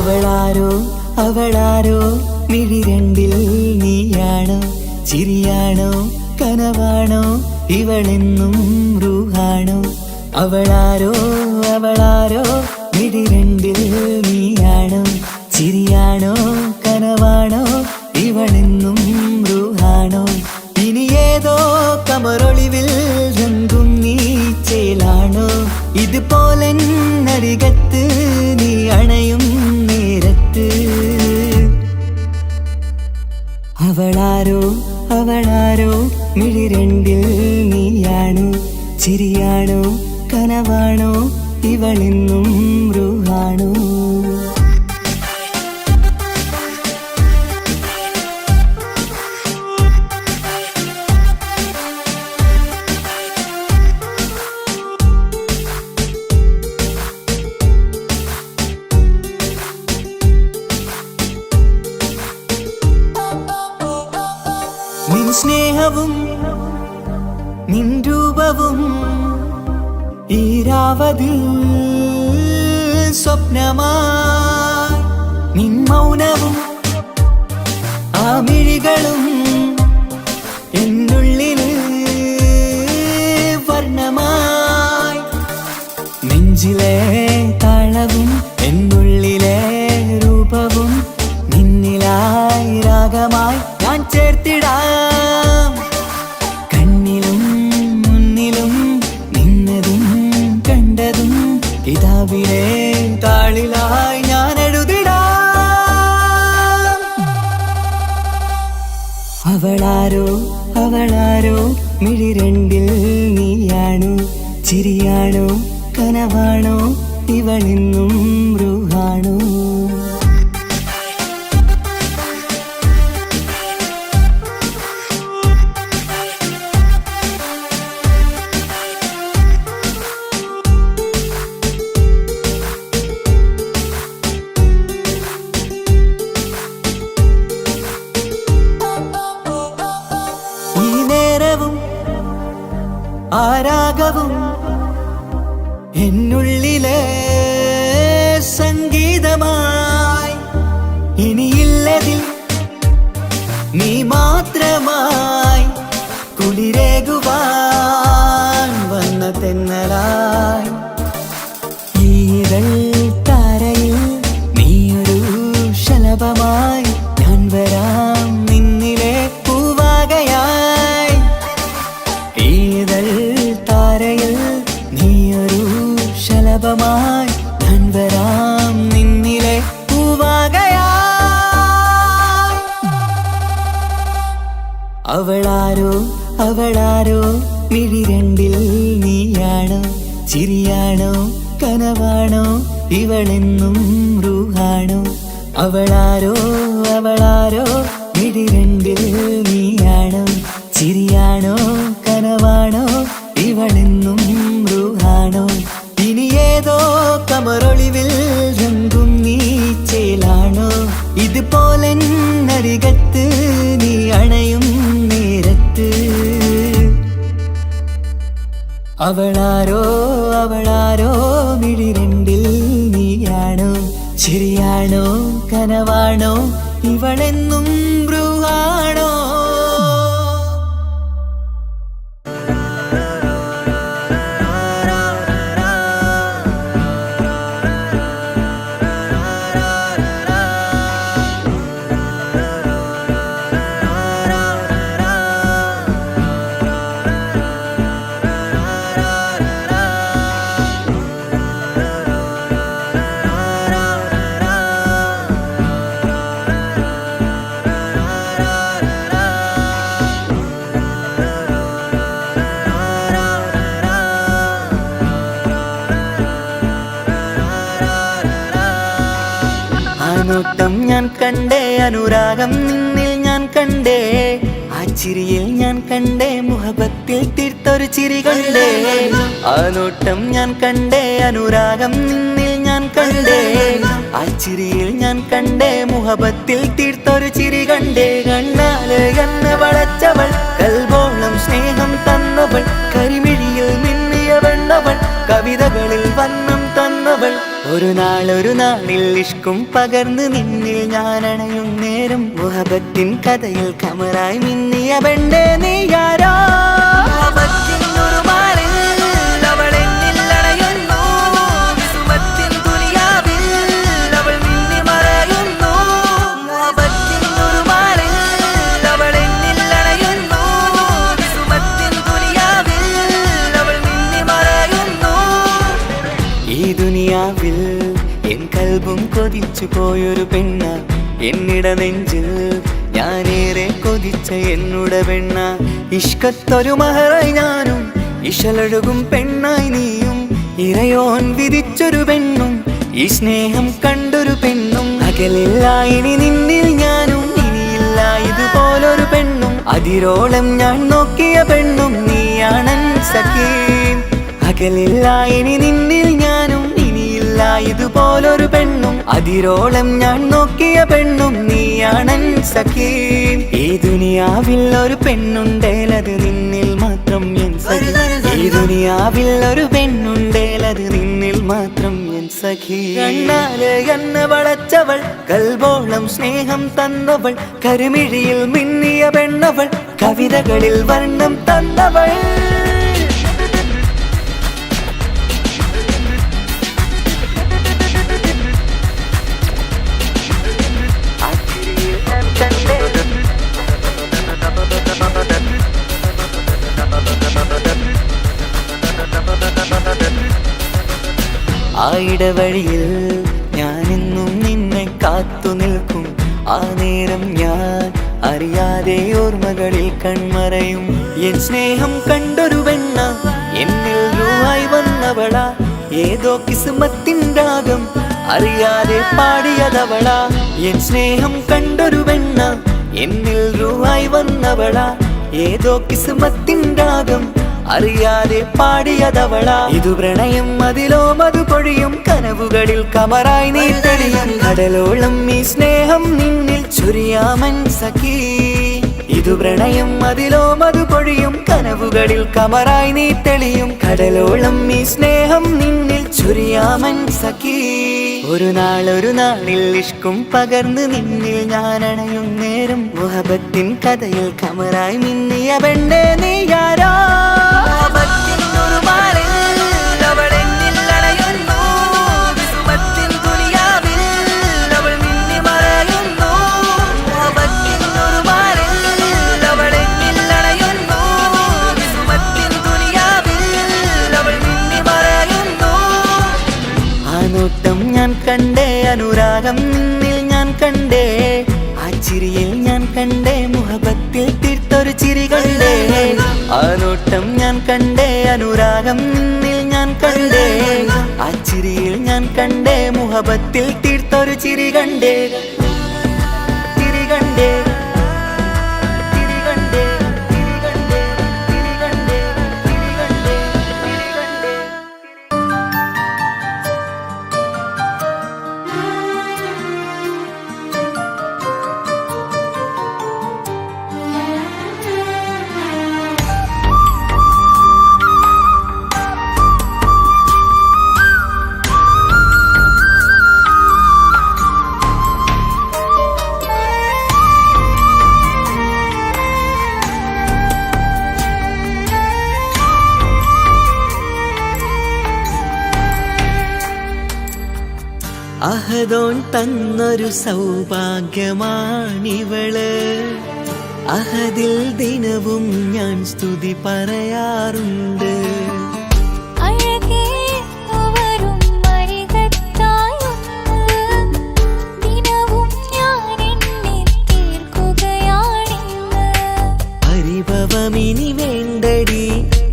അവളാരോ അവളാരോ മിഴിരണ്ടിൽ നീയാണോ ചിരിയാണോ കനവാണോ ഇവളെന്നും റൂഹാണോ അവളാരോ അവളാരോ മിഴിരണ്ടിൽ നീയാണോ ചിരിയാണോ കനവാണോ ഇവളെന്നും റൂഹാണോ ഇനി ഏതോ കമറൊളിവിൽ രംഗും നീ ചേലാണോ ഇതുപോലെ നരികത്ത് നീ അണയും നേരത്ത് അവളാരോ അവളാരോ മിഴിരണ്ടിൽ നീയാണോ ചിരിയാണോ കനവാണോ ഇവളെന്നും റൂഹാണോ നിൻ സ്നേഹവും നിൻ രൂപവും ഈരാവതിൽ സ്വപ്നമായി നിൻ മൗനവും ആ മിഴികളും എന്നുള്ളിൽ വർണ്ണമായി നെഞ്ചിലെ താളവും എന്നുള്ളിലെ രൂപവും നിന്നിലായി രാഗമായി ഞാൻ ചേർത്തിടാം കണ്ണിലും മുന്നിലും നിന്നതും കണ്ടതും കിതാബിലെ താളിലായി ഞാൻ എഴുതിടാം അവളാരോ അവളാരോ മിഴിരണ്ടിൽ നീയാണോ ചിരിയാണോ കനവാണോ ഇവളെന്നും റൂഹാണോ ആരാഗവും എന്നുള്ളിലെ സംഗീതമായി ഇനിയില്ലതിൽ നീ മാത്രമായി കുളിരേകുവാൻ വന്ന തെന്നലായി ഈതൾ താരയിൽ നീയൊരു ശലഭമായി ഞാൻ വരാം നിന്നിലെ പൂവാകയായി ഈതൾ താരയിൽ നീയൊരു ശലഭമായി ഞാൻ വരാം നിന്നിലെ പൂവാകയായി അവളാരോ അവളാരോ മിഴിരണ്ടിൽ നീയാണോ ചിരിയാണോ കനവാണോ ഇവളെന്നും റൂഹാണോ അവളാരോ അവളാരോ മിഴിരണ്ടിൽ നീയാണോ ചിരിയാണോ കനവാണോ ഇവളെന്നും റൂഹാണോ ഇനി ഏതോ കമറൊളിവിൽ രംഗും നീ ചേലാണോ ഇതുപോലെ നരികത്ത് നീ അണയും നേരത്ത് അവളാരോ അവളാരോ മിഴിരണ്ടിൽ നീയാണോ ചിരിയാണോ കനവാണോ ഇവളെന്നും റൂഹാണോ നോട്ടം ഞാൻ കണ്ടേ അനുരാഗം നിന്നിൽ ഞാൻ കണ്ടേ ആ ചിരിയിൽ ഞാൻ കണ്ടേ മുഹബത്തിൽ തീർത്തൊരു ചിരി കണ്ടേ ആ നോട്ടം ഞാൻ കണ്ടേ അനുരാഗം നിന്നിൽ ഞാൻ കണ്ടേ ആ ചിരിയിൽ ഞാൻ കണ്ടേ മുഹബത്തിൽ തീർത്തൊരു ചിരി കണ്ടേ കണ്ണാല് എന്നെ വളച്ചവൾ കൽബോളം സ്നേഹം തന്നവൾ കരിമിഴിയിൽ മിന്നിയ വെണ്ണവൾ കവിതകളിൽ വന്നം തന്നവൾ ഒരു നാളിൽ ഇഷ്കും പകർന്ന് നിന്നിൽ ഞാൻ അണയും നേരം മുഹബത്തിൻ കഥയിൽ കമറായി മിന്നിയ പെണ്ണേ നീയാരോ എൻ കൽബും കൊതിച്ചു പോയൊരു പെണ്ണ എന്നിട നെഞ്ചിൽ ഞാനേറെ കൊതിച്ച എന്നുട പെണ്ണ ഇഷ്കത്തൊരു മഹറായി ഞാനും ഇശലൊഴുകും പെണ്ണായി നീയും ഇറയോൻ വിധിച്ചൊരു പെണ്ണും ഈ സ്നേഹം കണ്ടൊരു പെണ്ണും അകലില്ല ഇനി നിന്നിൽ ഞാനും ഇനിയില്ല ഇതുപോലൊരു പെണ്ണും അതിരോളം ഞാൻ നോക്കിയ പെണ്ണും നീയാണൻ സഖീ അകലില്ല ഇനി നിന്നിൽ ഞാനും ഇതുപോലൊരു പെണ്ണും അതിരോളം ഞാൻ നോക്കിയ പെണ്ണും നീയാണൻ സഖീ ഈ ദുനിയാവിൽ ഒരു പെണ്ണുണ്ടേലത് നിന്നിൽ മാത്രം എൻ സഖി ഈ ദുനിയാവിൽ ഒരു പെണ്ണുണ്ടേലത് നിന്നിൽ മാത്രം എൻ സഖി കണ്ണാലെ എന്നെ വളച്ചവൾ കൽബോളം സ്നേഹം തന്നവൾ കരുമിഴിയിൽ മിന്നിയ പെണ്ണവൾ കവിതകളിൽ വർണ്ണം തന്നവൾ ആ ഇടവഴിയിൽ ഞാനെന്നും നിന്നെ കാത്തു നിൽക്കും ആ നേരം ഞാൻ അറിയാതെ ഓർമ്മകളിൽ കൺമറയും എൻ സ്നേഹം കണ്ടൊരു പെണ്ണ എന്നിൽ രൂപായി വന്നവളാ ഏതോ കിസ്മത്തിൻ രാഗം അറിയാതെ പാടിയതവളാ എൻ സ്നേഹം കണ്ടൊരു പെണ്ണ എന്നിൽ രൂപായി വന്നവളാ ഏതോ കിസ്മത്തിൻ രാഗം അറിയാതെ പാടിയതവളാ ഇതു പ്രണയം അതിലോ മധു പൊഴിയും കനവുകളിൽ കമറായി നീ തെളിയും കടലോളം ഈ സ്നേഹം നിന്നിൽ ചൊരിയാമൻ സഖീ ഇതു പ്രണയം അതിലോ മധു പൊഴിയും കനവുകളിൽ കമറായി നീ തെളിയും കടലോളം ഈ സ്നേഹം നിന്നിൽ ചൊരിയാമൻ സഖീ ഒരു നാളിൽ ഇഷ്കും പകർന്ന് നിന്നിൽ ഞാൻ അണയും നേരം മുഹബത്തിൻ കഥയിൽ കമറായി മിന്നിയ പെണ്ണേ നീയാരോ ഞാൻ കണ്ടേ അനുരാഗം നിന്നിൽ ഞാൻ കണ്ടേ ആ ചിരിയിൽ ഞാൻ കണ്ടേ മുഹബത്തിൽ തീർത്തൊരു ചിരി കണ്ടേ ആ നോട്ടം ഞാൻ കണ്ടേ അനുരാഗം നിന്നിൽ ഞാൻ കണ്ടേ ആ ചിരിയിൽ ഞാൻ കണ്ടേ മുഹബത്തിൽ തീർത്തൊരു ചിരി കണ്ടേ ചിരി കണ്ടേ അഹദോൻ തന്നൊരു സൗഭാഗ്യമാണിവള് അഹദിൽ ദിനവും ഞാൻ സ്തുതി പറയാറുണ്ട് പരിഭവമിനി വേണ്ടടി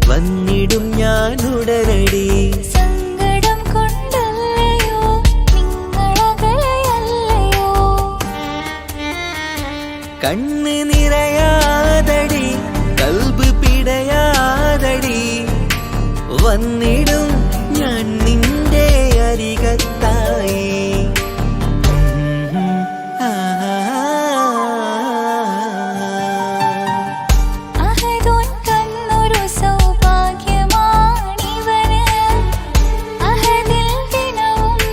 വന്നിടും ഞാൻ ഉടനടി കണ്ണ് നിറയാതടി കൽബ് പിടയാതടി വന്നിടും ഞാൻ നിന്റെ അരികത്തായി സൗഭാഗ്യമാണിവന് അഹദിൽ ദിനവും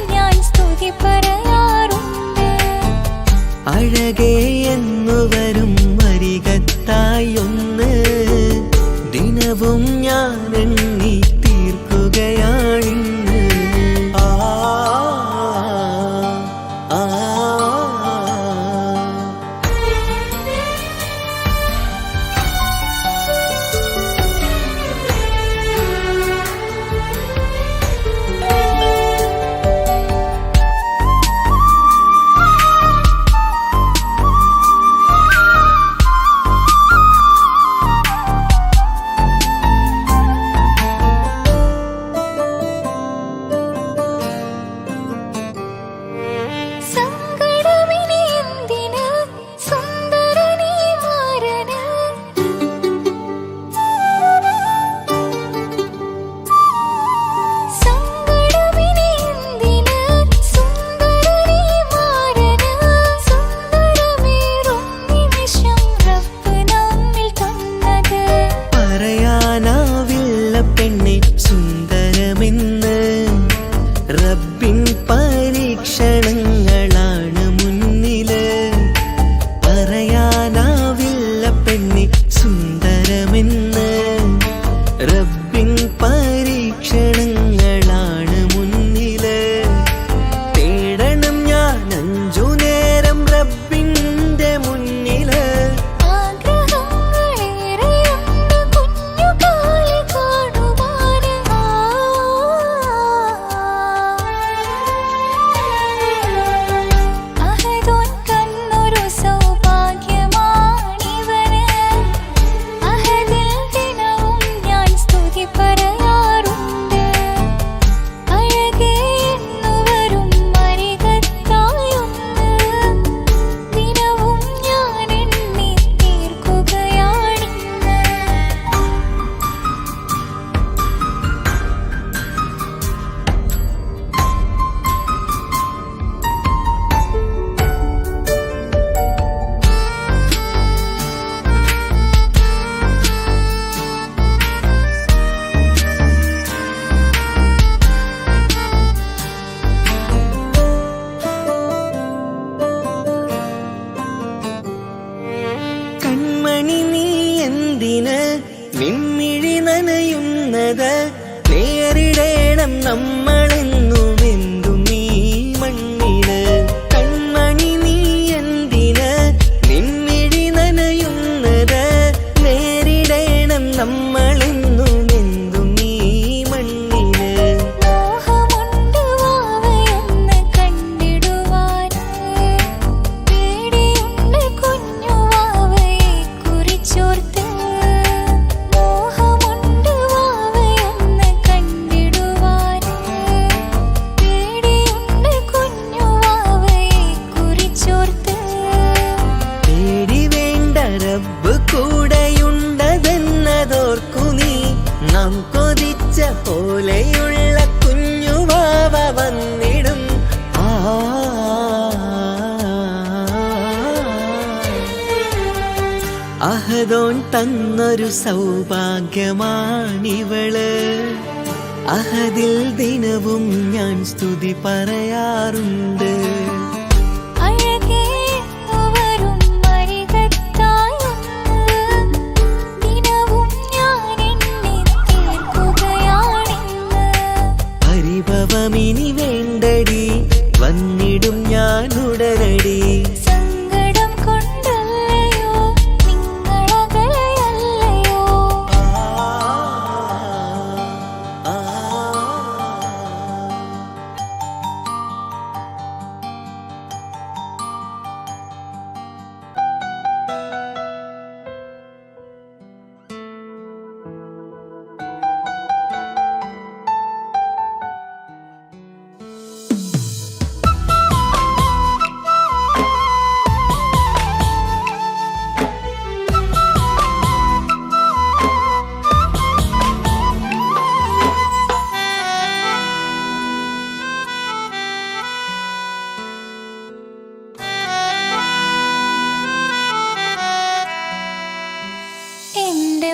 അഴകേ എന്നു വരും വരികത്തായൊന്ന് ദിനവും ഞാൻ എണ്ണി തീർക്കുകയാണിന്ന്. ആ ആ റബ്ബിൻ പരീക്ഷണങ്ങളാണ് മുന്നില്. പറയാനാവില്ല പെണ്ണെ സുന്ദരമെന്ന്. റബ്ബിൻ പരീക്ഷണങ്ങളാണ് മുന്നില്. തേടണം ഞാൻ 5 നേരം റബ്ബിന്റെ മുന്നില്. നിൻമിഴി നനയുന്നത് നേരിടേണം നമ്മളെന്നും എന്തും ഈ മണ്ണില്. കൺമണി നീ എന്തിന് നിൻമിഴി നനയുന്നത് നേരിടേണം നമ്മളെന്നും എന്തും ഈ മണ്ണില്. മോഹമുണ്ട് വാവയൊന്ന് കണ്ടിടുവാന്, പേടിയുണ്ട് കുഞ്ഞു വാവയെ കുറിച്ചോർത്ത്. റബ്ബ് കൂടെയുണ്ടതെന്നതോർക്കു നീ. നാം കൊതിച്ച പോലെയുള്ള കുഞ്ഞു വാവ വന്നിടും. അഹദോൻ തന്നൊരു സൗഭാഗ്യമാണിവള്. അഹദിൽ ദിനവും ഞാൻ സ്തുതി പറയാറുണ്ട്. പരിഭവമിനി വേണ്ടടി, വന്നിടും ഞാൻ ഉടനടി. സങ്കടം കൊണ്ടല്ലയോ നിങ്ങളകലയല്ലയോ.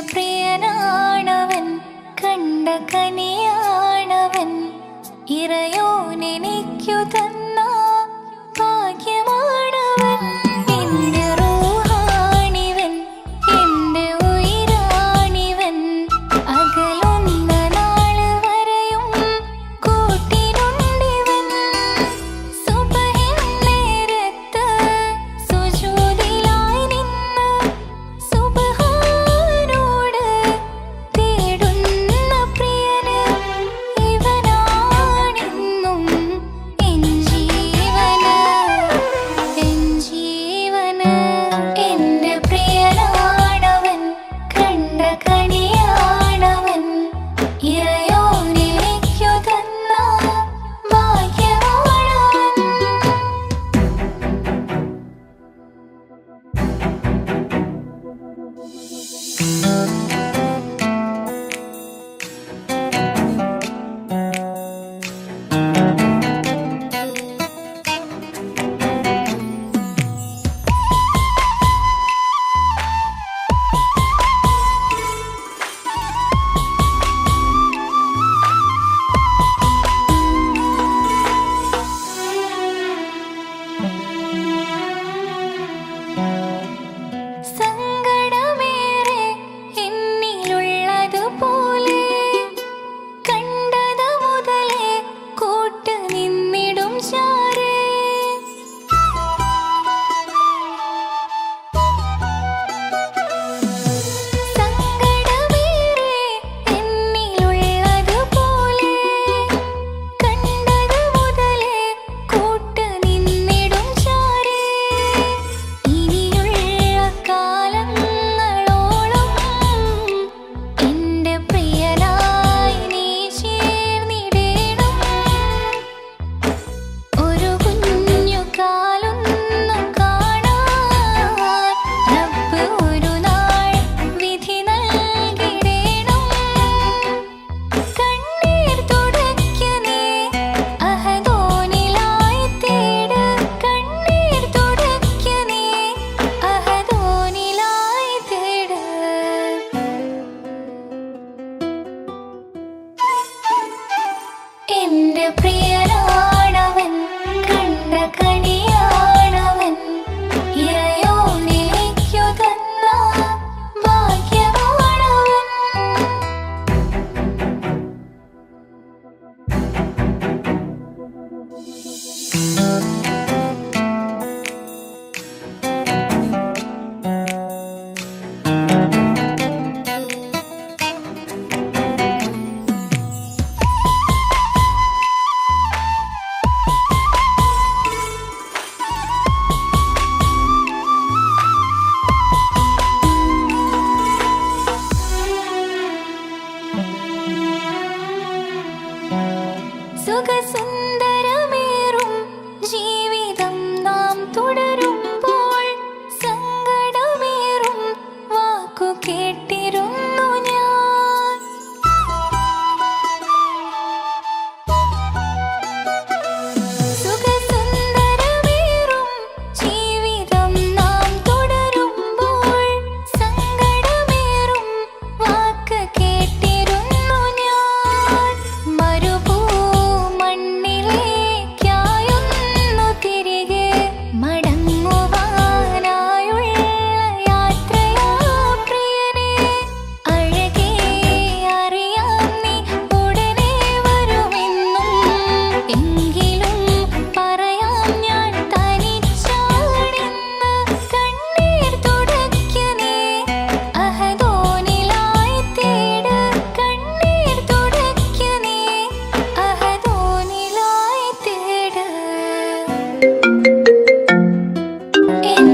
പ്രിയനാണവൻ, കണ്ട കനിയാണവൻ, ഇറയോനെനിക്കു തന്ന ഭാഗ്യമാണവൻ.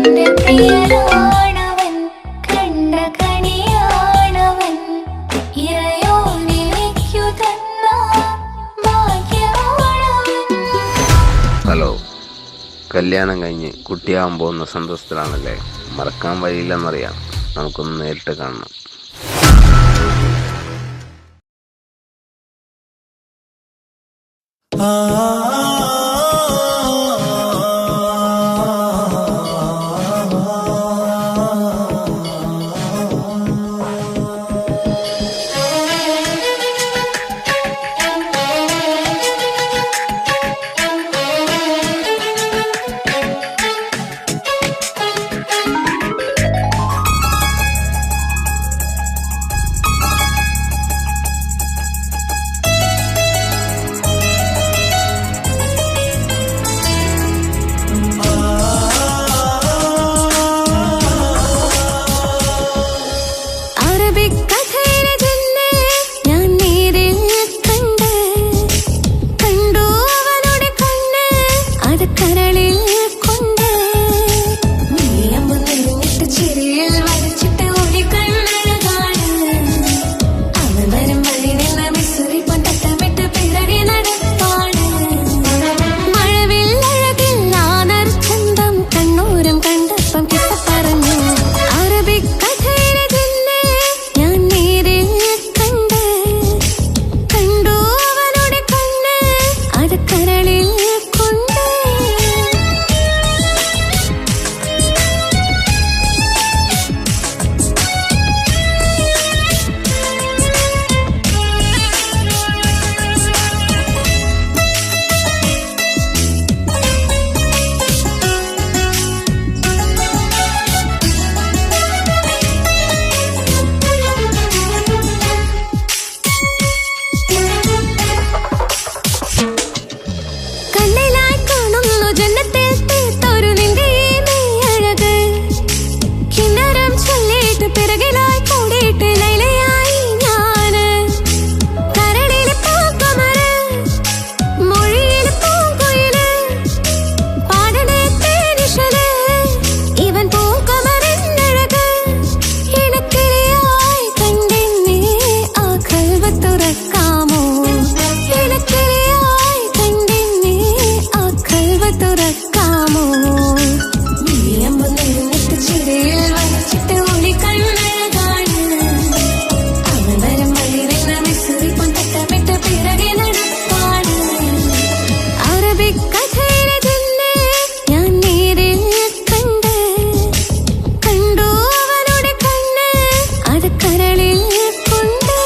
എന്റെ പ്രിയനാണവൻ, കണ്ട കനിയാണവൻ, ഇറയോനെനിക്കു തന്ന ഭാഗ്യമാണവൻ. ഹലോ, കല്യാണം കഴിഞ്ഞ് കുട്ടിയാവാൻ പോകുന്ന സന്തോഷത്തിലാണല്ലേ? മറക്കാൻ വഴിയില്ലെന്നറിയാം. നമുക്കൊന്ന് നേരിട്ട് കാണണം. അറബിക്കഥയിലെ ജന്നെ ഞാൻ നേരിൽ കണ്ട്, കണ്ടു അവളുടെ കണ്ണ് അത് കരളിൽ കൊണ്ട്. നീയമ്പ് നിറഞ്ഞിട്ട് ചിരിയിൽ വരച്ചിട്ട് ഒളി കണ്ണഴകാണ്. അവൻ വരും വഴി നിന്ന് മിസ്സുറി പൊട്ടമിട്ട് പിറകെ നടപ്പാണ്. മഴവിൽ അഴകിൽ നാനർ ചന്തം കണ്ണൂരം കണ്ടപ്പം കിട്ട പറഞ്ഞു. അറബിക്കഥയിലെ ജന്നെ ഞാൻ നേരിൽ കണ്ട്, കണ്ടു അവളുടെ കണ്ണ് അത് കരളിൽ കൊണ്ട്. കണ്ണിലായി കാണുന്നു ജന്നത്തിൽ തീർത്തൊരു നിന്റെ ഈ മെയ്യഴക്. കിന്നരം ചൊല്ലിയിട്ട് പിറകിലായി കൂടിയിട്ട് ലൈലയായി ഞാന്. കരളിലെ പൂക്കമര്, മൊഴിയിലെ പൂങ്കുയില്, പാടണേ തേനിശല്, ഇവൻ പൂക്കമരെന്നഴക്. ഇണക്കിളിയായി കണ്ടെന്നെ ആ കൽവ് തുറക്കാമോ? ഇണക്കിളിയായി കണ്ടെന്നെ ആ കൽവ് തുറക്കാമോ? നീയമ്പ് നിറഞ്ഞിട്ട് ചിരിയിൽ വരച്ചിട്ട് ഒളി കണ്ണഴകാണ്. അവൻ വരും വഴി നിന്ന് മിസ്സുറി പൊട്ടമിട്ട് പിറകെ നടപ്പാണ്. അറബിക്കഥയിലെ ജന്നെ ഞാൻ നേരിൽ കണ്ട്, കണ്ടു അവളുടെ കണ്ണ് അത് കരളിൽ കൊണ്ട്.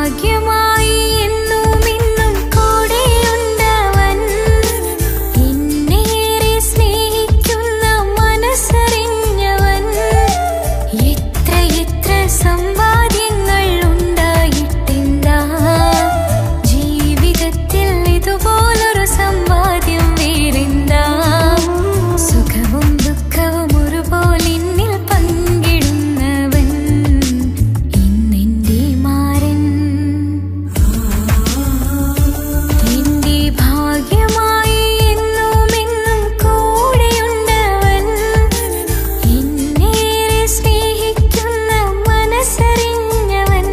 ഭാഗ്യമായി എന്നും ഇന്നും കൂടെയുണ്ടവൻ എന്നേറെ സ്നേഹിക്കുന്ന മനസ്സറിഞ്ഞവൻ എത്ര എത്ര സമ്പാദ്യങ്ങൾ ഉണ്ടായിട്ടെന്താ ജീവിതത്തിൽ ഇതുപോലൊരു സമ്പാദ്യം വേറെന്താ സുഖവും ദുഃഖവും ഒരുപോലെ എന്നിൽ പങ്കിടുന്നവൻ ഇന്നെന്റെ മാരൻ എന്റെ ഭാഗ്യമായി എന്നും എന്നും കൂടെയുണ്ടവൻ എന്നേറെ സ്നേഹിക്കുന്ന മനസ്സറിഞ്ഞവൻ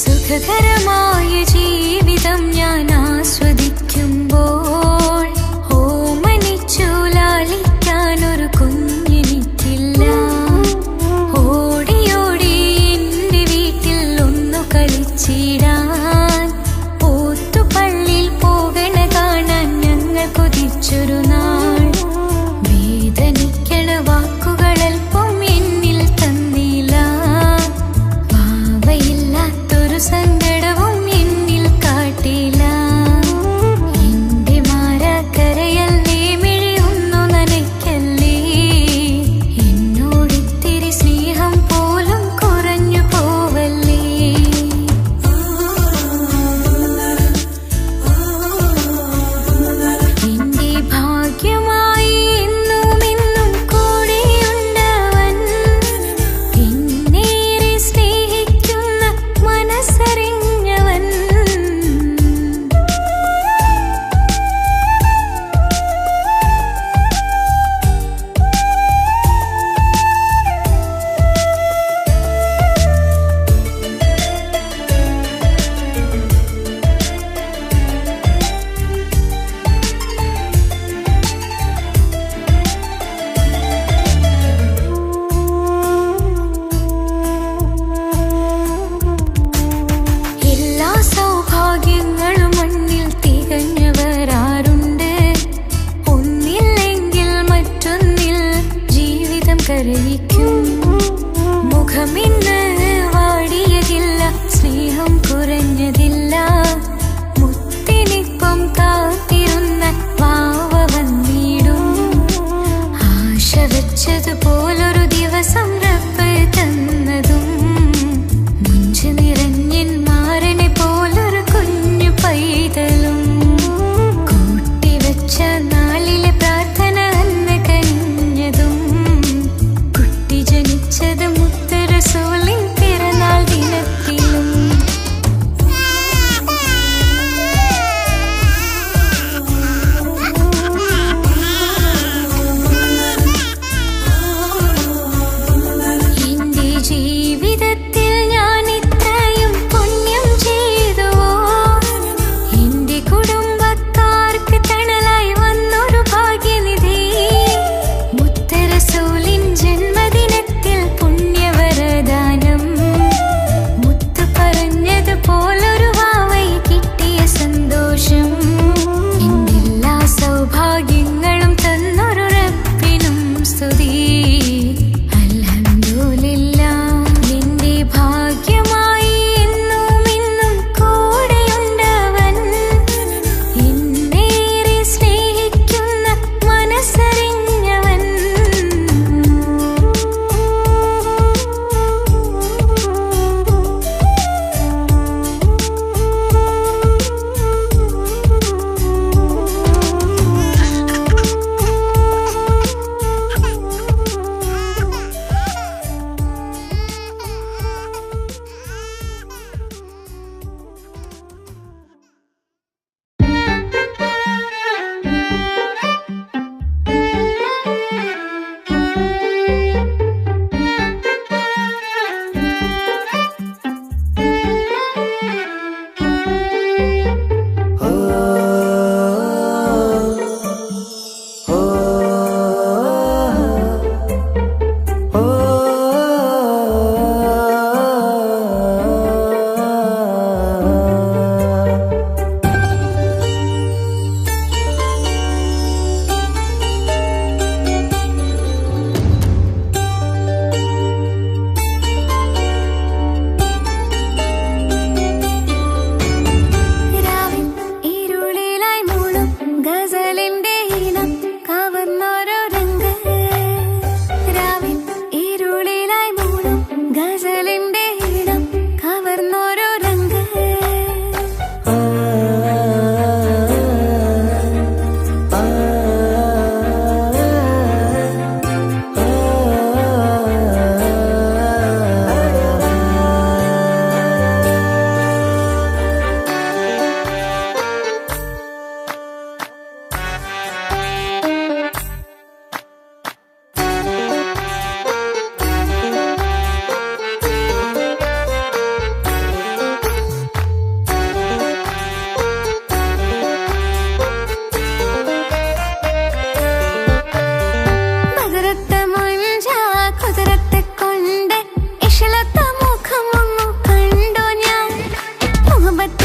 സുഖകരമായ ജീവിതം ഞാൻ ആസ്വദിക്കുമ്പോൾ ഓമനിച്ചു ലാളിക്കാനൊരു കുഞ്ഞെനിക്കില്ല ഓടി ഓടി എൻ്റെ വീട്ടിൽ ഒന്നു കളിച്ചിടാൻ ഓത്തുപള്ളിയിൽ പോകണ കാണാൻ ഞങ്ങൾ കൊതിച്ചൊരു നാൾ വേദനിക്കണ വാക്കുകളൽപ്പം എന്നിൽ തന്നില്ല വാവയില്ലാത്തൊരു സങ്കടവും എന്നിൽ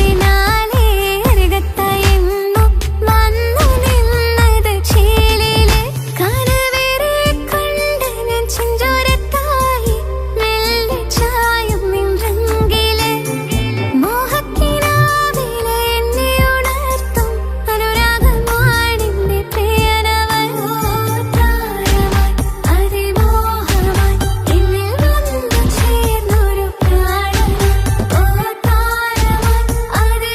പിന്നാലെ അരികത്തായെന്നും വന്നു നിന്നത് ചേലിലെ കനവേറെ കണ്ട് ഞാൻ ചെഞ്ചോരത്തായി മെല്ലെ ചായും നിൻറങ്കിലെ മോഹക്കിനാവിലെ എന്നെ ഉണർത്തും അനുരാഗമാണിന്റെ പ്രിയനവൻ താരമായി അതിമോഹമായി എന്നിൽ വന്നു ചേർന്നൊരു പ്രാണൻ താരമായി അതിമോഹമായി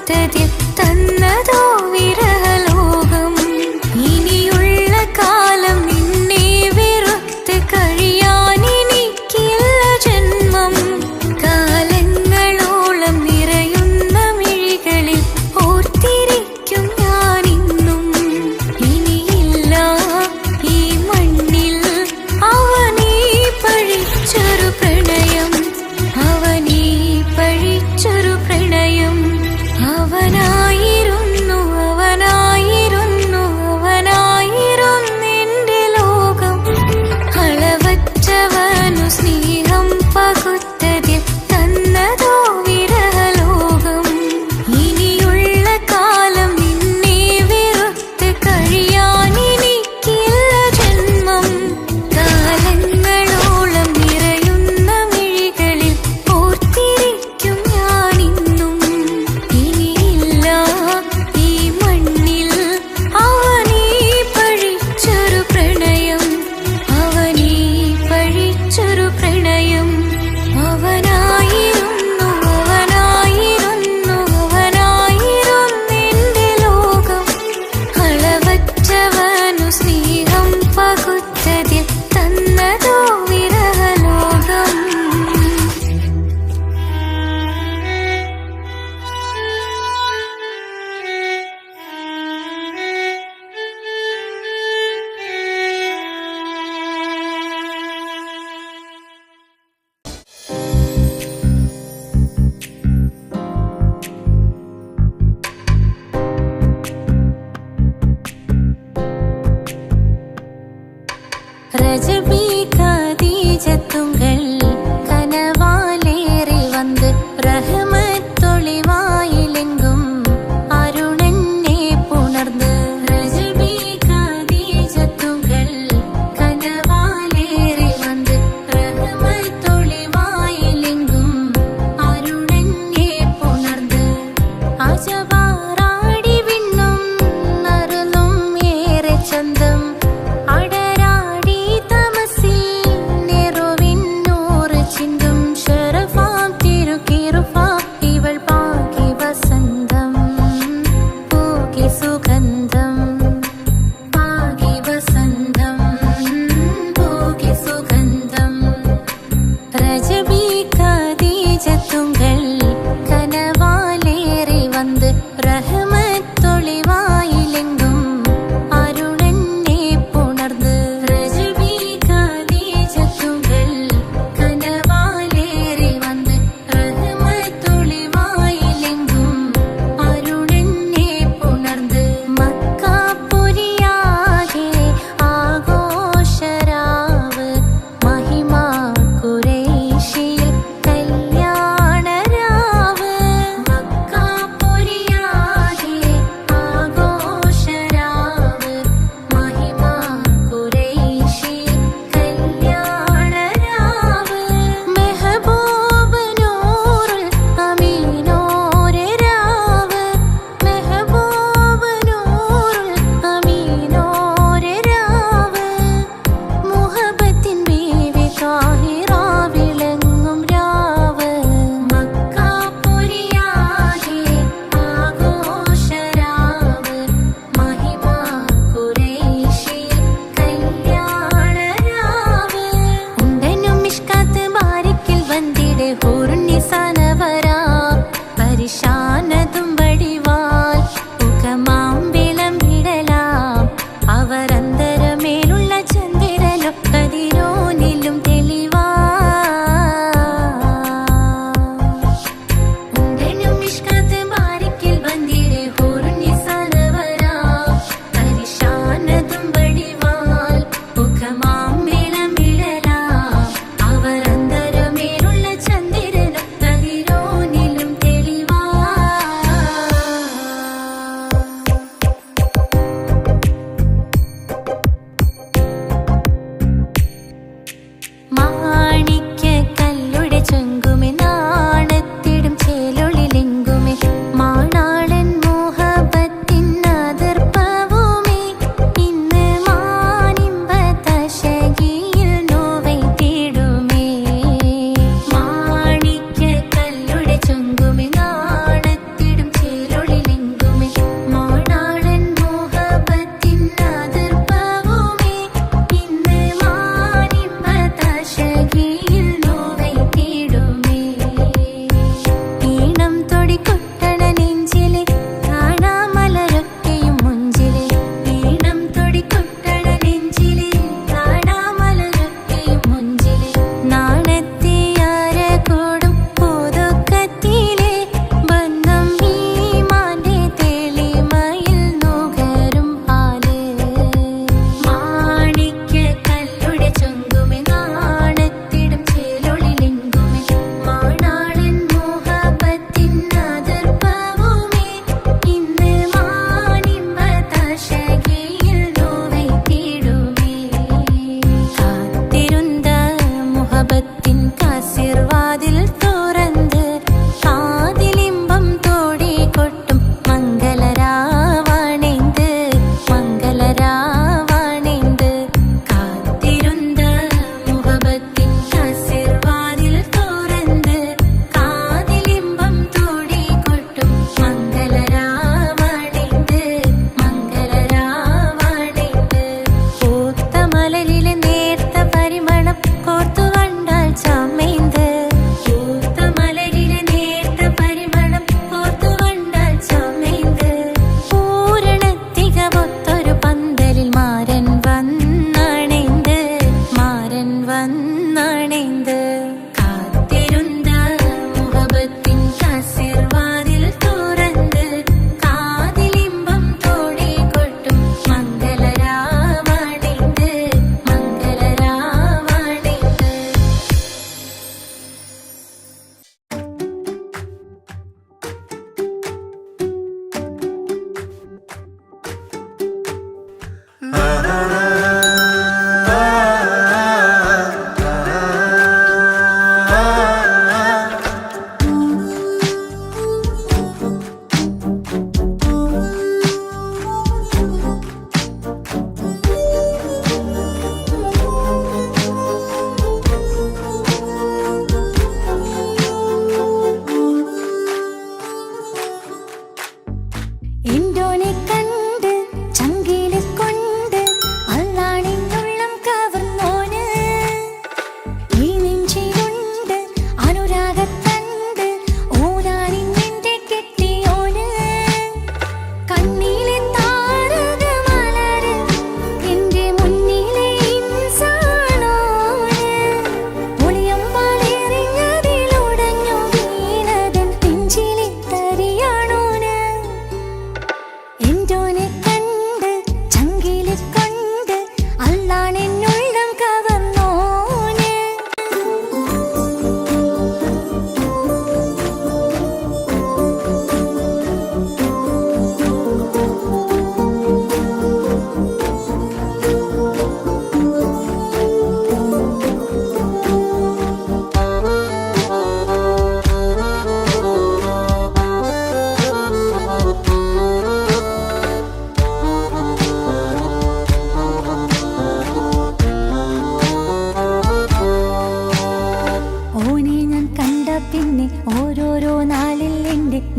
പകുത്തതിൽ തന്നതോ വിരഹലോകം. ഇനിയുള്ള കാലം നിന്നെ വെറുത്ത് കഴിയാനെനിക്കില്ല ജന്മം. കാലങ്ങളോളം നിറയുന്ന മിഴികളിൽ ഓർത്തിരിക്കും ഞാനിന്നും. ഇനിയില്ല ഈ മണ്ണിൽ അവനീ പഴിച്ചൊരു പ്രണയം, അവനീ പഴിച്ചൊരു പ്രണയം. അവനായിരുന്നു അവനായിരുന്നു അവനായിരുന്നെന്റെ ലോകം. അളവറ്റവനു സ്നേഹം പകുത്തതിൽ തന്നതോ വിരഹലോകം. ഇനിയുള്ള കാലം നിന്നെ വെറുത്ത് കഴിയാനെനിക്കില്ല ജന്മം. കാലങ്ങളോളം നിറയുന്ന മിഴികളിൽ ഓർത്തിരിക്കും ഞാനിന്നും. ഇനിയില്ല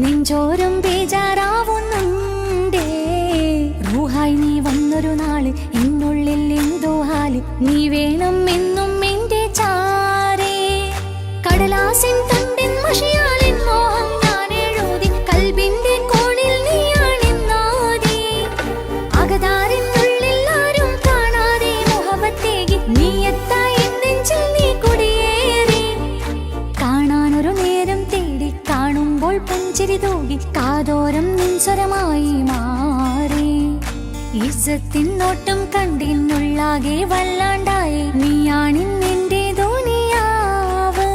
നെഞ്ചോരം ബേജാറാവുന്നുണ്ടേ. റൂഹായി നീ വന്നൊരു നാള് എന്നുള്ളിൽ എന്തോ ഹാല്, നീ വേണം എന്നും എന്റെ ചാരേ. കടലാസിൻ തണ്ടിൻ മഷിയാലിൻ മോഹം ഞാൻ എഴുതി, കൽബിന്റെ കോണിൽ നീയാണെന്നാതി. അകതാരിനുള്ളിൽ ആരും കാണാതെ മുഹബത്തേകി, നീ എത്തായി നെഞ്ചിൽ നീ കുടിയേറി. കാണാനൊരു നേരം തേടി, കാണുമ്പോൾ പുഞ്ചിരി തൂകി, കാതോരം നിൻസ്വരമായി മാറി. ഇസ്സത്തിൻ നോട്ടം കണ്ടിന്നുള്ളാകെ വല്ലാണ്ടായി, നീയാണിന്നെന്റെ ദുനിയാവ്.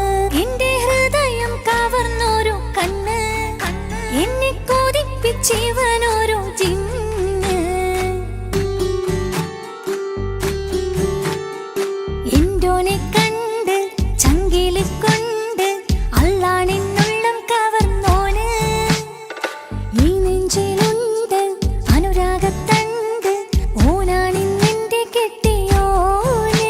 എന്റെ ഹൃദയം കവർന്നോരോ കണ്ണ്, എന്നെ കൊതിപ്പിച്ചിവനോരോ ജിന്ന്. എന്തോനെ കണ്ട് ചങ്കില് കൊണ്ട്, അല്ലാണെന്നുള്ളം കവർന്നോന്. ഈ നെഞ്ചിലുണ്ട് അനുരാഗത്തണ്ട്, ഓനാണിന്നെന്റെ കെട്ടിയോന്.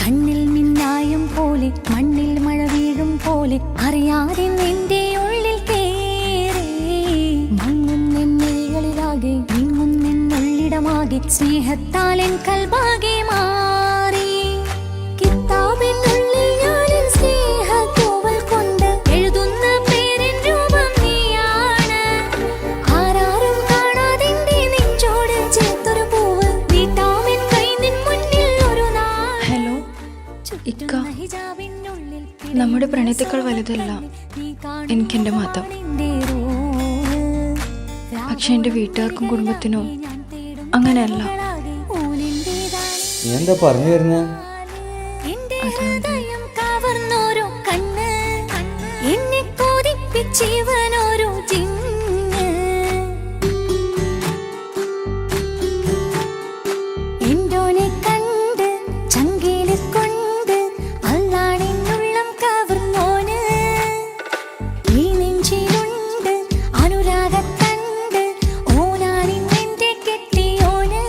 കണ്ണിൽ മിന്നായം പോലെ, മണ്ണിൽ മഴ വീഴും പോലെ, അറിയാതെ നിന്റെ ഉള്ളിൽ കേറി. മങ്ങുന്നെന്നുള്ളിലാകെ നീങ്ങുന്നെന്നുള്ളിടമാകെ, സ്നേഹത്താൽ എൻ കൽബാകെ മാറി. കിതാബിനുള്ളിൽ ഞാനെൻ സ്നേഹത്തൂവൽ കൊണ്ട് എഴുതുന്ന പേരിൻ രൂപം നീയാണ്. ആരാരും കാണാതെന്റെ നെഞ്ചോട് ചേർത്തൊരു പൂവ്, നീട്ടാമെൻ കൈ നിൻ മുന്നിൽ ഒരു നാൾ. ഹലോ ഇക്ക, നമ്മുടെ പ്രണയത്തേക്കാൾ വലുതല്ല എനിക്കെൻ്റെ മതം. പക്ഷെ എൻ്റെ വീട്ടുകാർക്കും കുടുംബത്തിനോ അങ്ങനെയല്ല. നീ എന്താ പറഞ്ഞു വരുന്നേ? ഹൃദയം കവർന്നോരോ കണ്ണ്, എന്നെ കൊതിപ്പിച്ചിവനോരോ ജിന്ന്. എന്തോനെ കണ്ട് ചങ്കില് കൊണ്ട്, അല്ലാണെന്നുള്ളം കവർന്നോന്. ഈ നെഞ്ചിലുണ്ട് അനുരാഗത്തണ്ട്, ഓനാണിന്നെന്റെ കെട്ടിയോന്.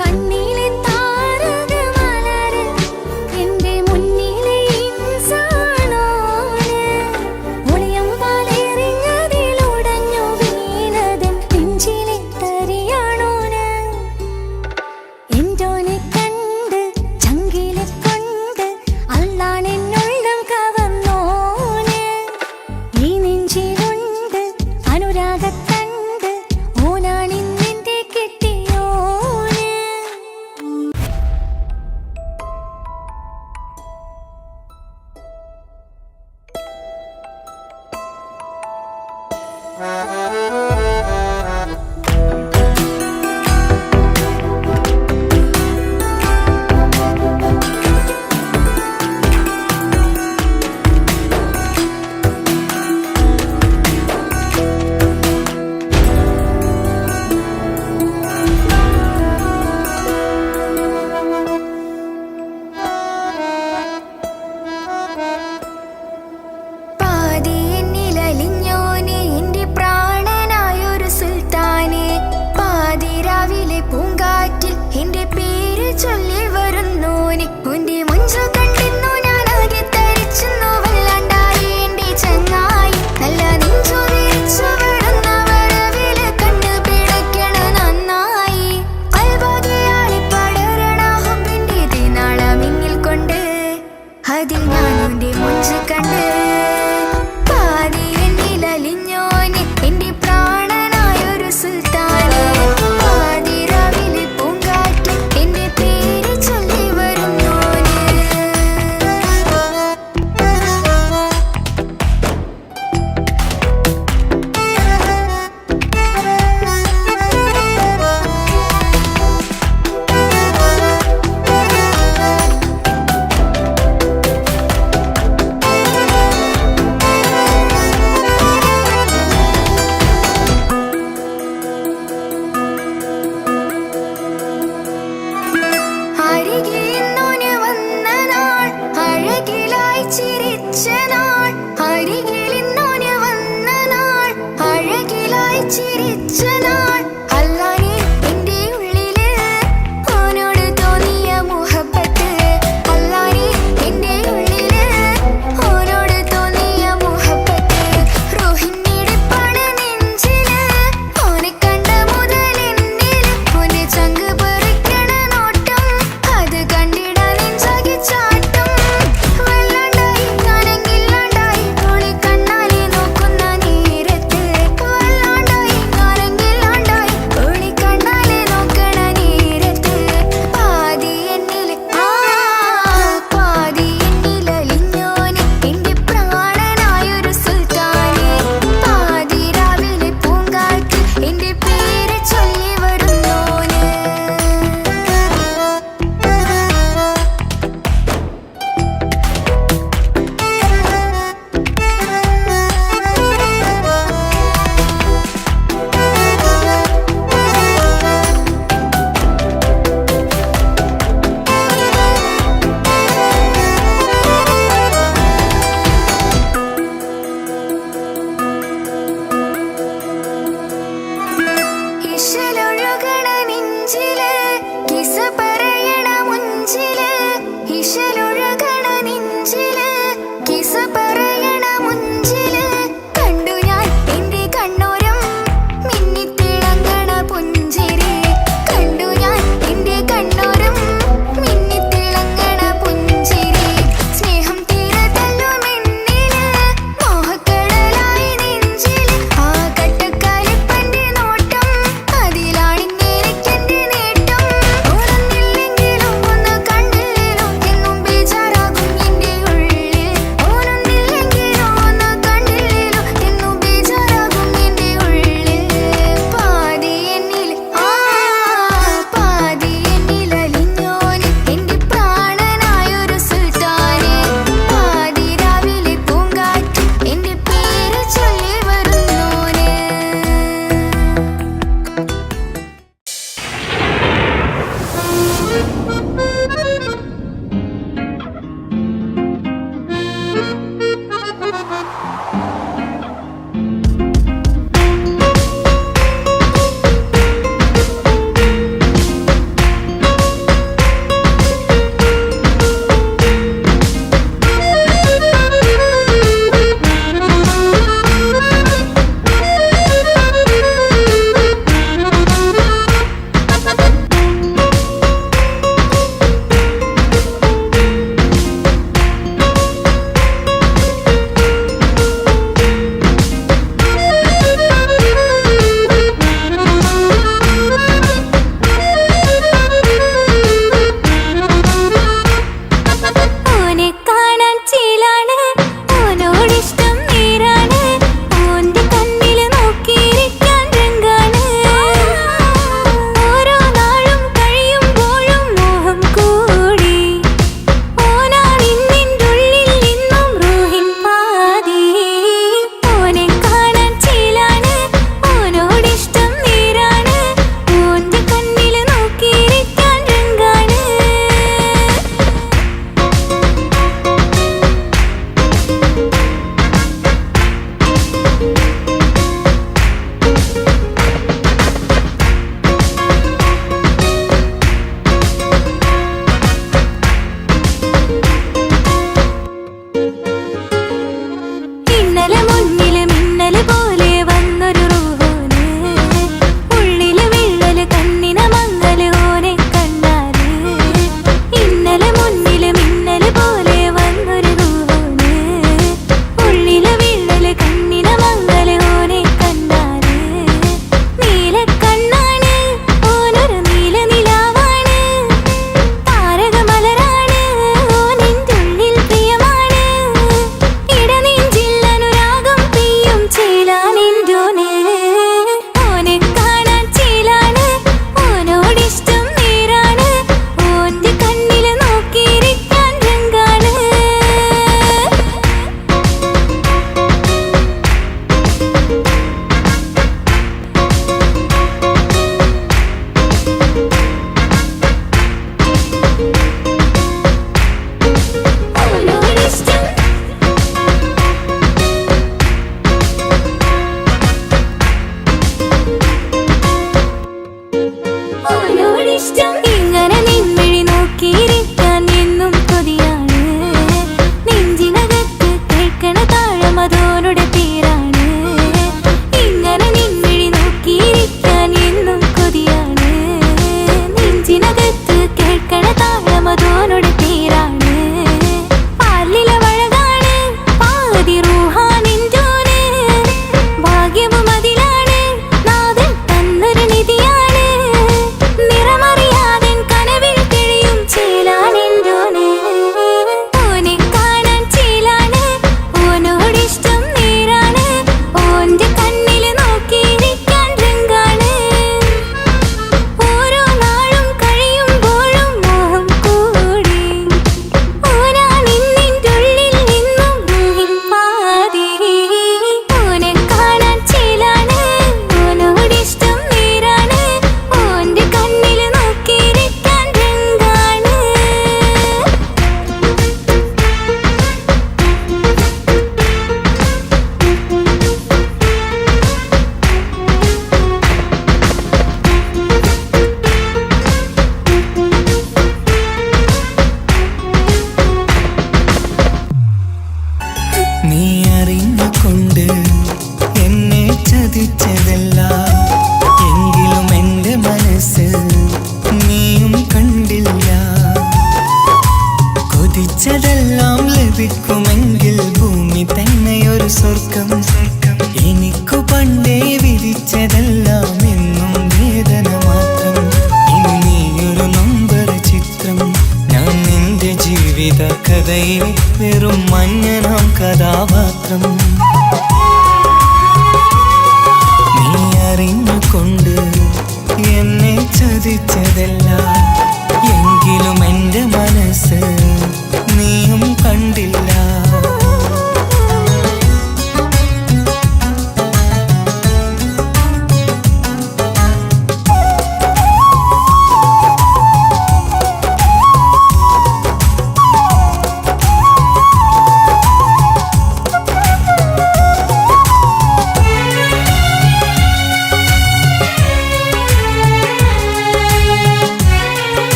കണ്ണിലെ താരകമലര് എന്റെ മുന്നിലെ ഇൻസാണോന്. ഒളിയം പാലെറിഞ്ഞതിലുടഞ്ഞു വീണതൻ നെഞ്ചിലെ തരിയാണോന്. എന്തോനെ കണ്ട് ചങ്കില് കൊണ്ട്, അല്ലാണെന്നുള്ളം കവർന്നോന്. ഈ നെഞ്ചിലുണ്ട് അനുരാഗത്തണ്ട്, ഓനാണിന്നെന്റെ കെട്ടിയോന്. പാതി എന്നിലലിഞ്ഞോനെ, എന്റെ പ്രാണനായോ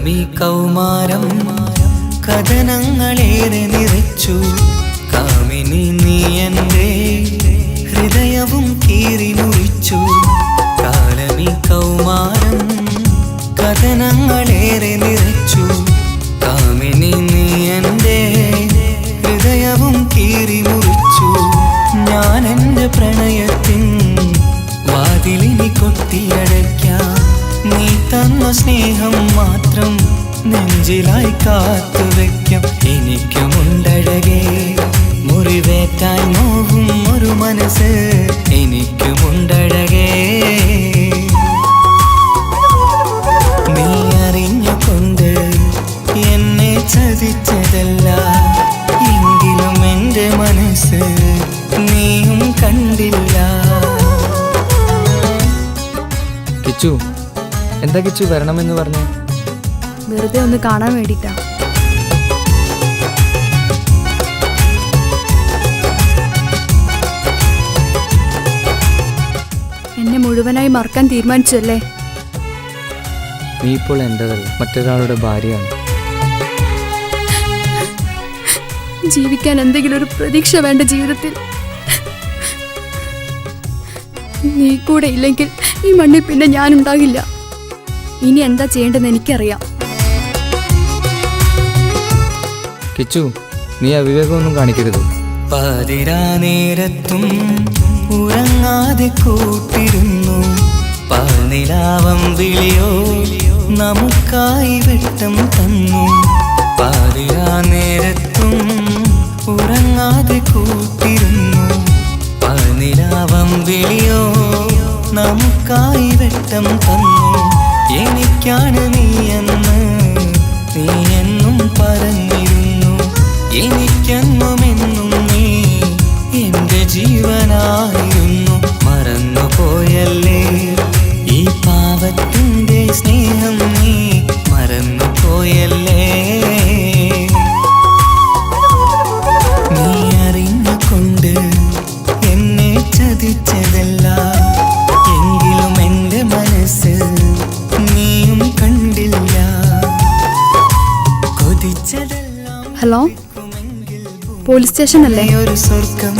കാലമീ കൗമാരം കഥനങ്ങളേറെ നിറച്ചു. കാമിനി നീ എൻ്റെ ഹൃദയവും കീറി മുറിച്ചു. കാലമീ കൗമാരം കഥനങ്ങളേറെ നിറച്ചു. കാമിനി നീ എൻ്റെ ഹൃദയവും കീറി മുറിച്ചു. ഞാൻ എൻ്റെ പ്രണയത്തിൻ വാതിലിനി കൊട്ടിയടയ്ക്കാം. നീ തന്ന സ്നേഹം മാത്രം നെഞ്ചിലായി കാത്തുവെക്കാം. എനിക്കുമുണ്ടഴകേ മുറിവേറ്റായി നോവും ഒരു മനസ്സ്. എനിക്കുമുണ്ടഴകേ നീ അറിഞ്ഞുകൊണ്ട് എന്നെ ചതിച്ചതല്ല. എങ്കിലും എൻ്റെ മനസ്സ് നീയും കണ്ടില്ല. കിച്ചു, എന്താ കിച്ചു വരണമെന്ന് പറഞ്ഞു? വെറുതെ ഒന്ന് കാണാൻ വേണ്ടിട്ടാ. എന്നെ മുഴുവനായി മറക്കാൻ തീരുമാനിച്ചല്ലേ? നീ ഇപ്പോൾ എൻ്റെതല്ല, മറ്റൊരാളുടെ ഭാര്യയാണ്. ജീവിക്കാൻ എന്തെങ്കിലും ഒരു പ്രതീക്ഷ വേണ്ട ജീവിതത്തിൽ. നീ കൂടെ ഇല്ലെങ്കിൽ ഈ മണ്ണിൽ പിന്നെ ഞാനുണ്ടാകില്ല. ഇനി എന്താ ചെയ്യേണ്ടതെന്ന് എനിക്കറിയാം. കിച്ചു, നീ അവിവേകമൊന്നും കാണിക്കരുത്. പാതിരാ നേരത്തും ഉറങ്ങാതെ കൂട്ടിരുന്നു. പാൽനിലാവം വിളിയോ നമുക്കായി വെട്ടം തന്നു. പാതിരാ നേരത്തും ഉറങ്ങാതെ കൂട്ടിരുന്നു. പാൽനിലാവം വിളിയോ നമുക്കായി വെട്ടം തന്നു. എനിക്കാണ് നീയെന്ന് നീ എന്നും പറഞ്ഞിരുന്നു. എനിക്കെന്നുമെന്നും നീ എൻ്റെ ജീവനായിരുന്നു. മറന്നുപോയല്ലേ ഈ പാവത്തിൻ്റെ സ്നേഹം, നീ മറന്നുപോയല്ലേ. നീ അറിഞ്ഞുകൊണ്ട് എന്നെ ചതിച്ചതല്ല. എങ്കിലും എൻ്റെ മനസ്സ് നീയും കണ്ടില്ല. കൊതിച്ചതെല്ലാം ഹലോ, പോലീസ് സ്റ്റേഷൻ അല്ലേ? ഒരു സ്വർഗം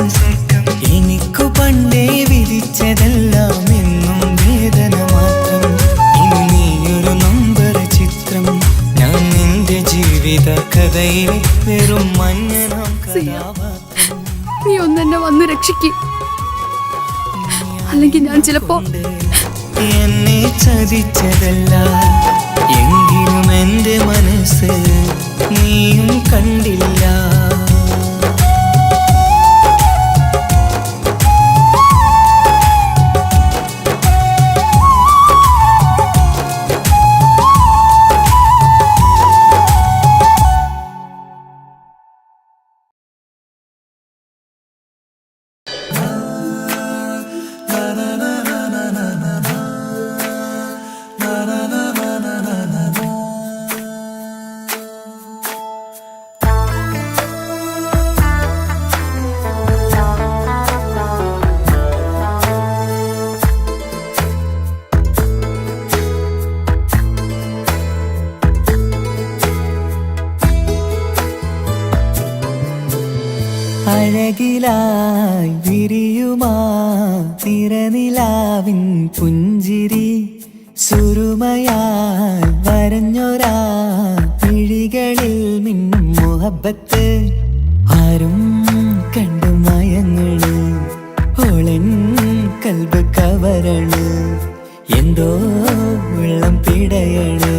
എനിക്കു പണ്ടേ വിധിച്ചതെല്ലാം എന്നും വേദന മാത്രം. ഇനി നീയൊരു നമ്പർ ചിത്രം, ഞാൻ നിന്റെ ജീവിത കഥയിലെ വെറും മഞ്ഞനാം കഥാപാത്രം. നീ ഒന്നെന്നെ വന്ന് രക്ഷിക്ക്, അല്ലെങ്കിൽ ഞാൻ ചിലപ്പോ. എന്നെ ചതിച്ചതല്ല, എങ്കിലും എൻ്റെ മനസ്സ് നീയും കണ്ടില്ല. അഴകിലായി വിരിയുമാ തിരനിലാവിൻ പുഞ്ചിരി, സുരുമയാൽ വരഞ്ഞൊരാ വിഴികളിൽ മിന്നും മുഹബത്ത്. ആരും കണ്ടു മയങ്ങള് ഓളൻ കൽബ് കവരണ്. എന്തോ വെള്ളം പിടയണ്,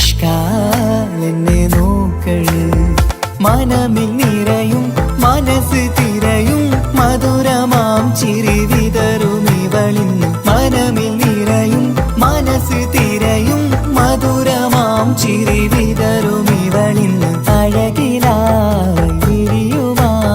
ഇഷ്കാലെന്നെ നോക്കള്. മനമിൽ നിറയും മനസ്സ് തിരയും മധുരമാം ചിരി വിതറും ഇവളിന്ന്. മനമിൽ നിറയും മനസ്സ് തിരയും ചിരി വിതറും ഇവളിന്ന് അഴകിലായി വിരിയുവാൻ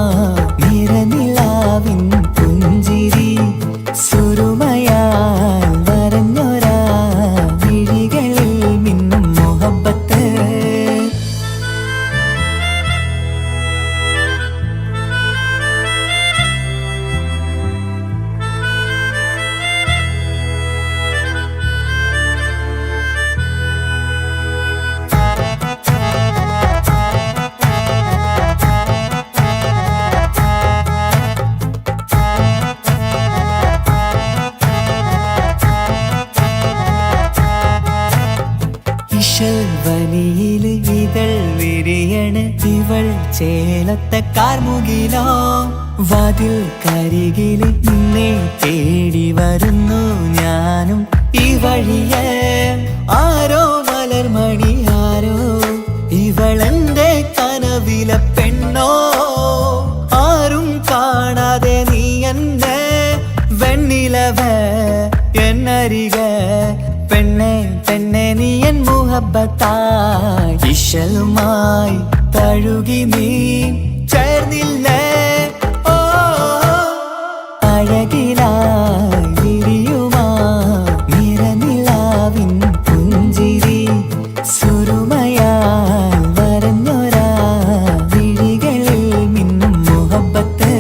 വെള്ളത്തെ കാർമുകിലോ വാതിൽ കരികില് നിന്നെ തേടി വരുന്നു ഞാനും ഈ വഴിയെ ആരോ മലർമണി ആരോ ഇവളെന്റെ കനവിലെ പെണ്ണോ ആരും കാണാതെ നീ എന്നെ വെണ്ണിലവേ എന്നരിക പെണ്ണെ പെണ്ണെ നീ എൻ മുഹബത്തായി ഇശലുമായി തഴുകി നീ ചേർന്നില്ലേ ഓ അഴകിലായി വിരിയുമാ നിറനിലാവിൻ പുഞ്ചിരി സുരുമയാൽ വരഞ്ഞൊരാ വിഴികളിൽ മിന്നും മുഹബത്ത്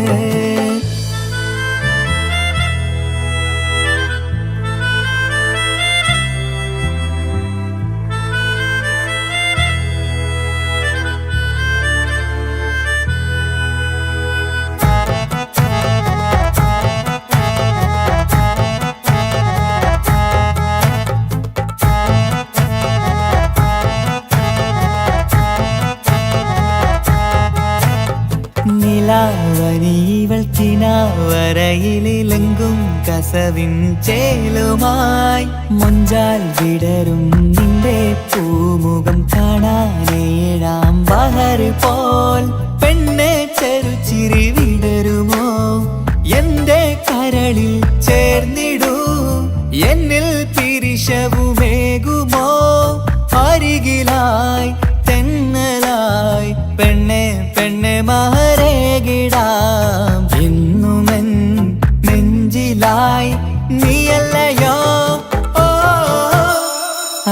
നിലാവനിവൾ കിനാവരയിലെങ്കും കസവിൻ ചേലുമായി മുഞ്ചാൽ വിടരും നിന്റെ പൂമുഖം കാണാനേഴാം ബഹർ പോൽ പെണ്ണെ ചെറുചിരി വിടരുമോ എന്റെ കരളിൽ ചേർന്നിടൂ എന്നിൽ പിരിശവുമേകുമോ അരികിലായി തെന്നലായി പെണ്ണെ പെണ്ണെ മഹരേകിടാം എന്നുമെൻ നെഞ്ചിലായി നീയല്ലയോ ഓ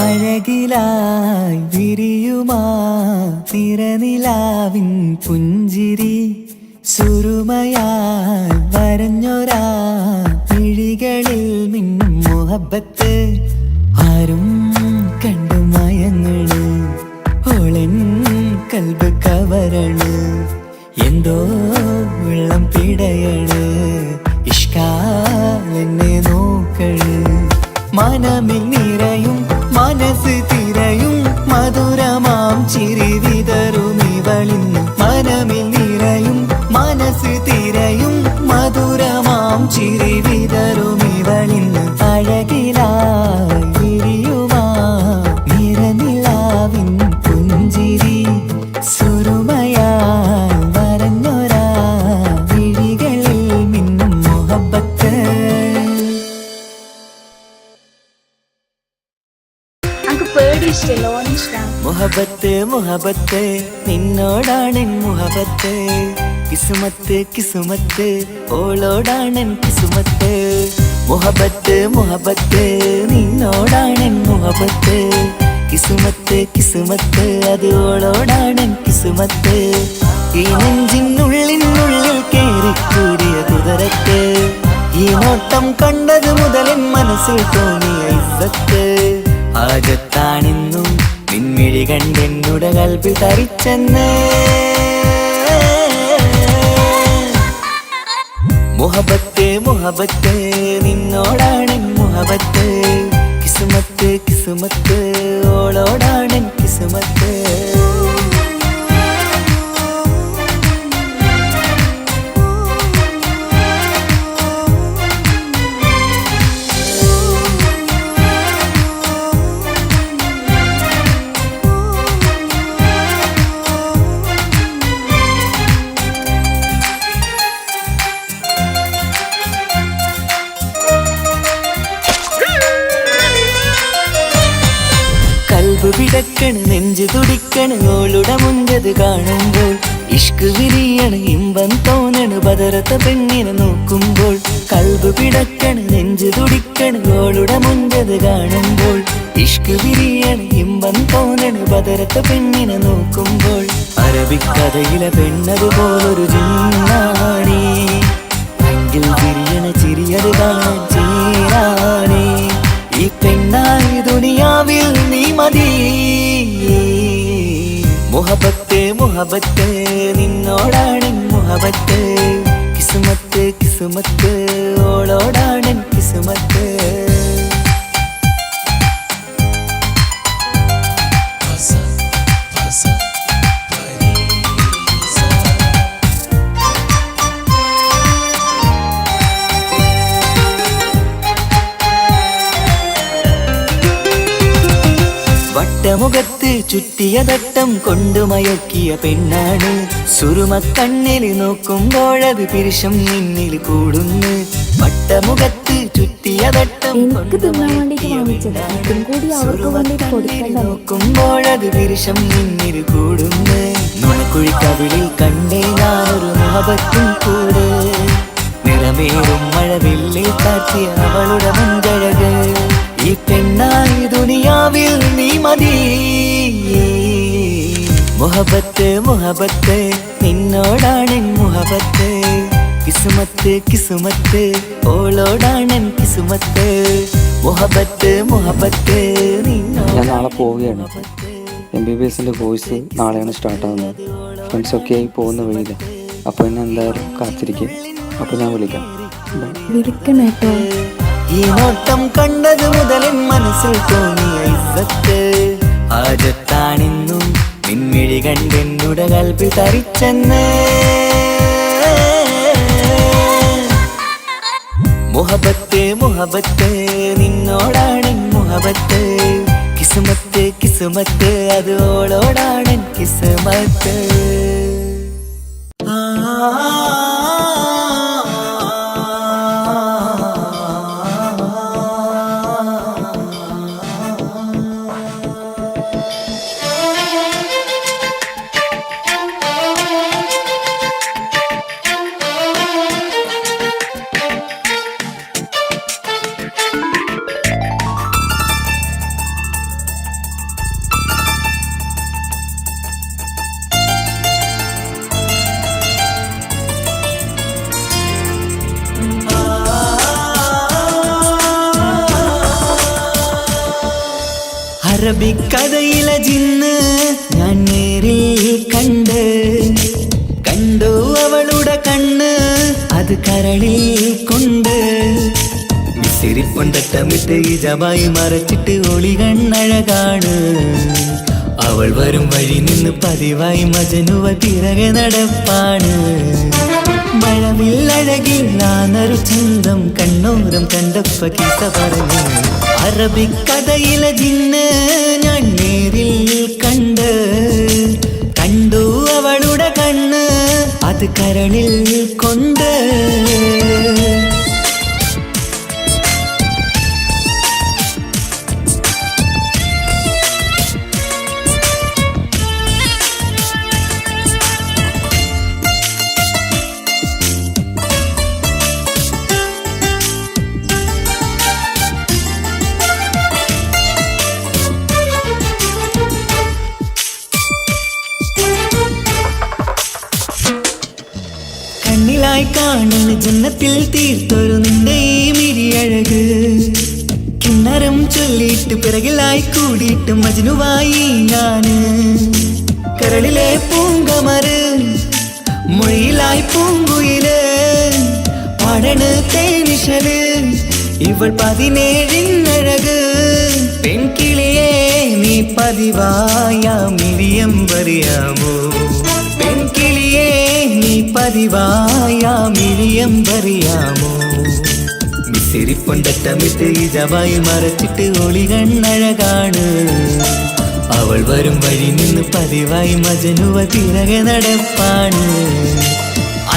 അഴകിലായി വിരിയുമാ നിറനിലാവിൻ പുഞ്ചിരി സുരുമയാൽ വരഞ്ഞൊരാ വിഴികളിൽ മിന്നും മുഹബത്ത് ആരും കണ്ടു മയങ്ങള് ഓളൻ കൽബ് കവരണ് എന്തോ വെള്ളം പിടയണ് ഇഷ്കാലെന്നെ നോക്കള് മനമിൽ നിറയും മനസ്സ് തിരയും മധുരമാം ചിരി വിതറും ഇവളിന്ന് മനമിൽ നിറയും മനസ്സ് തിരയും മധുരമാം ചിരി വിതറും ഇവളിന്ന് അഴകിലായി വിരിയുമാ നിറനിലാവിൻ പുഞ്ചിരി സുരുമയാൽ വരഞ്ഞൊരാ വിഴികളിൽ മിന്നും മുഹബത്ത് മുഹബത്ത് മുഹബത്ത് നിന്നോടാണെൻ മുഹബത്ത് കിസുമത്ത് കിസുമത്ത് ഓളോടാണെൻ കിസുമത്ത് മുഹബത്ത് മുഹബത്ത് നിന്നോടാണെൻ മുഹബത്ത് കിസുമത്ത് കിസുമത്ത് അത് ഓളോടാണെൻ കിസുമത്ത് ഈ നെഞ്ചിനുള്ളിനുള്ളിൽ കേറിക്കൂടിയ കുതിരത്ത് ഈ നോട്ടം കണ്ടത് മുതലൻ മനസ്സിൽ തോന്നിയ ഇസ്സത്ത് ആകത്താണെന്നും നിൻമിഴി കണ്ടെന്നുടെ കൽബിൽ തരിച്ചെന്ന് മുഹബത്ത് മുഹബത്ത് നിന്നോടാണെൻ മുഹബത്ത് കിസുമത്ത് കിസുമത്ത് ഓളോടാണെൻ കിസുമത്ത് പിടക്കണ് നെഞ്ചു തുടിക്കണ് ഓളുടെ മുഞ്ചത് കാണുമ്പോൾ ഇഷ്ക് വിരിയണ് ഇമ്പം തോന്നണ് ബദറത്ത പെണ്ണിനെ നോക്കുമ്പോൾ കൽബ് പിടക്കണ് നെഞ്ചു തുടിക്കണ് ഓളുടെ മുഞ്ചത് കാണുമ്പോൾ ഇഷ്ക് വിരിയണ് ഇമ്പം തോന്നണ് ബദറത്ത പെണ്ണിനെ നോക്കുമ്പോൾ അറബിക്കഥയിലെ പെണ്ണതുപോലൊരു ജിന്നാണി എങ്കിൽ വിരിയണ ചിരിയത് കാണാൻ ചേരാണി ഈ പെണ്ണായി ദുനിയാവിൽ നീ മതി മുഹബത്ത് മുഹബത്ത് നിന്നോടാണെൻ മുഹബത്ത് കിസുമത്ത് കിസുമത്ത് ഓളോടാണെൻ കിസുമത്ത് വട്ടമുഖത്ത് ചുറ്റിയ തട്ടം കൊണ്ടു മയക്കിയ പെണ്ണാണ്. സുറുമ കണ്ണിൽ നോക്കുമ്പോഴത് പിരിശം നിന്നിൽ കൂടുന്നു. വട്ടമുഖത്ത് ചുറ്റിയ തട്ടം കൊണ്ടു മയക്കിയ പെണ്ണാണ്. നോക്കുമ്പോഴത് പിരിശം നിന്നിൽ കൂടുന്നു. നുണക്കുഴി കവിളിൽ കണ്ടേ ഞാനൊരു മുഹബത്തും കൂടെ. നിറമേറും മഴവില്ലിൽ കാറ്റിയ അവളുടെ മുൻകഴക്. ഈ പെണ്ണായി ദുനിയാവിൽ നീ മതി. മുഹബത്ത് മുഹബത്ത് നിന്നോടാണെൻ മുഹബത്ത്. കിസുമത്ത് കിസുമത്ത് ഓളോടാണെൻ കിസുമത്ത്. മുഹബത്ത് മുഹബത്ത് ഞാൻ നാളെ പോവുകയാണ്. MBBSൻ്റെ കോഴ്സ് നാളെയാണ് സ്റ്റാർട്ടാകുന്നത്. ഫ്രണ്ട്സൊക്കെ ആയി പോകുന്ന വഴിയില്ല. അപ്പോൾ എന്നെ എന്തായാലും കാത്തിരിക്കും. അപ്പോൾ ഞാൻ വിളിക്കാം. വിളിക്കണേട്ടോ. ഈ നോട്ടം കണ്ടത് മുതലിൻ മനസ്സിൽ തോന്നിയ ഇസ്സത്ത്. ആജത്താണിന്നും നിൻമിഴി കണ്ടെന്നുടെ കൽപ്പിൽ തരിച്ചെന്ന്. മുഹബത്ത് മുഹബത്ത് നിന്നോടാണ് മുഹബത്ത്. കിസുമത്ത് കിസുമത്ത് അത് ഓളോടാണ് കിസുമത്ത്. അറബിക്കഥയിലെ ജിന്ന് ഞാൻ നേരിൽ കണ്ട്. കണ്ടു അവളുടെ കണ്ണ് അത് കരളിൽ കൊണ്ട്. മിസിരിപ്പൊണ്ടട്ടമിട്ട് ഇജബായി മറച്ചിട്ട് ഒളി കണ്ണഴകാണ്. അവൾ വരും വഴി നിന്ന് പതിവായി മജനുവ തിരകെ നടപ്പാണ്. മഴവില്ലഴകില്ലാന്നൊരു ചന്തം കണ്ണോരം കണ്ടപ്പ കീസ പറഞ്ഞു. അറബിക്കഥയിലെ ജിന്ന് ഞാൻ നേരിൽ കണ്ട്. കണ്ടു അവളുടെ കണ്ണ് അത് കരളിൽ കൊണ്ട്. കണ്ണിലായി കാണുന്ന ജന്നത്തിൽ തീർത്തൊരു നിന്റെ ഈ മിഴിയഴക്. കിണ്ണരം ചൊല്ലിയിട്ട് പിറകിലായി കൂടിയിട്ട് മജ്നുവായി ഞാന്. കരളിലെ പൂങ്കമറ് മൊഴിയിലായി പൂങ്കുയില്. പാടണ് തേനിശല് ഇവൾ 17 പെൺകിളിയെ നീ പതിവായ മിഴിയം പറയാമോ. പെൺകിളിയെ നീ പതിവായ മിഴിയം പറയാമോ. മിസിരിപ്പൊണ്ടട്ടമിട്ട് ഇജബായി മറച്ചിട്ട് ഒളി കണ്ണഴകാണ്. അവൾ വരും വഴി നിന്ന് പതിവായി മജനുവ തിരകെ നടപ്പാണ്.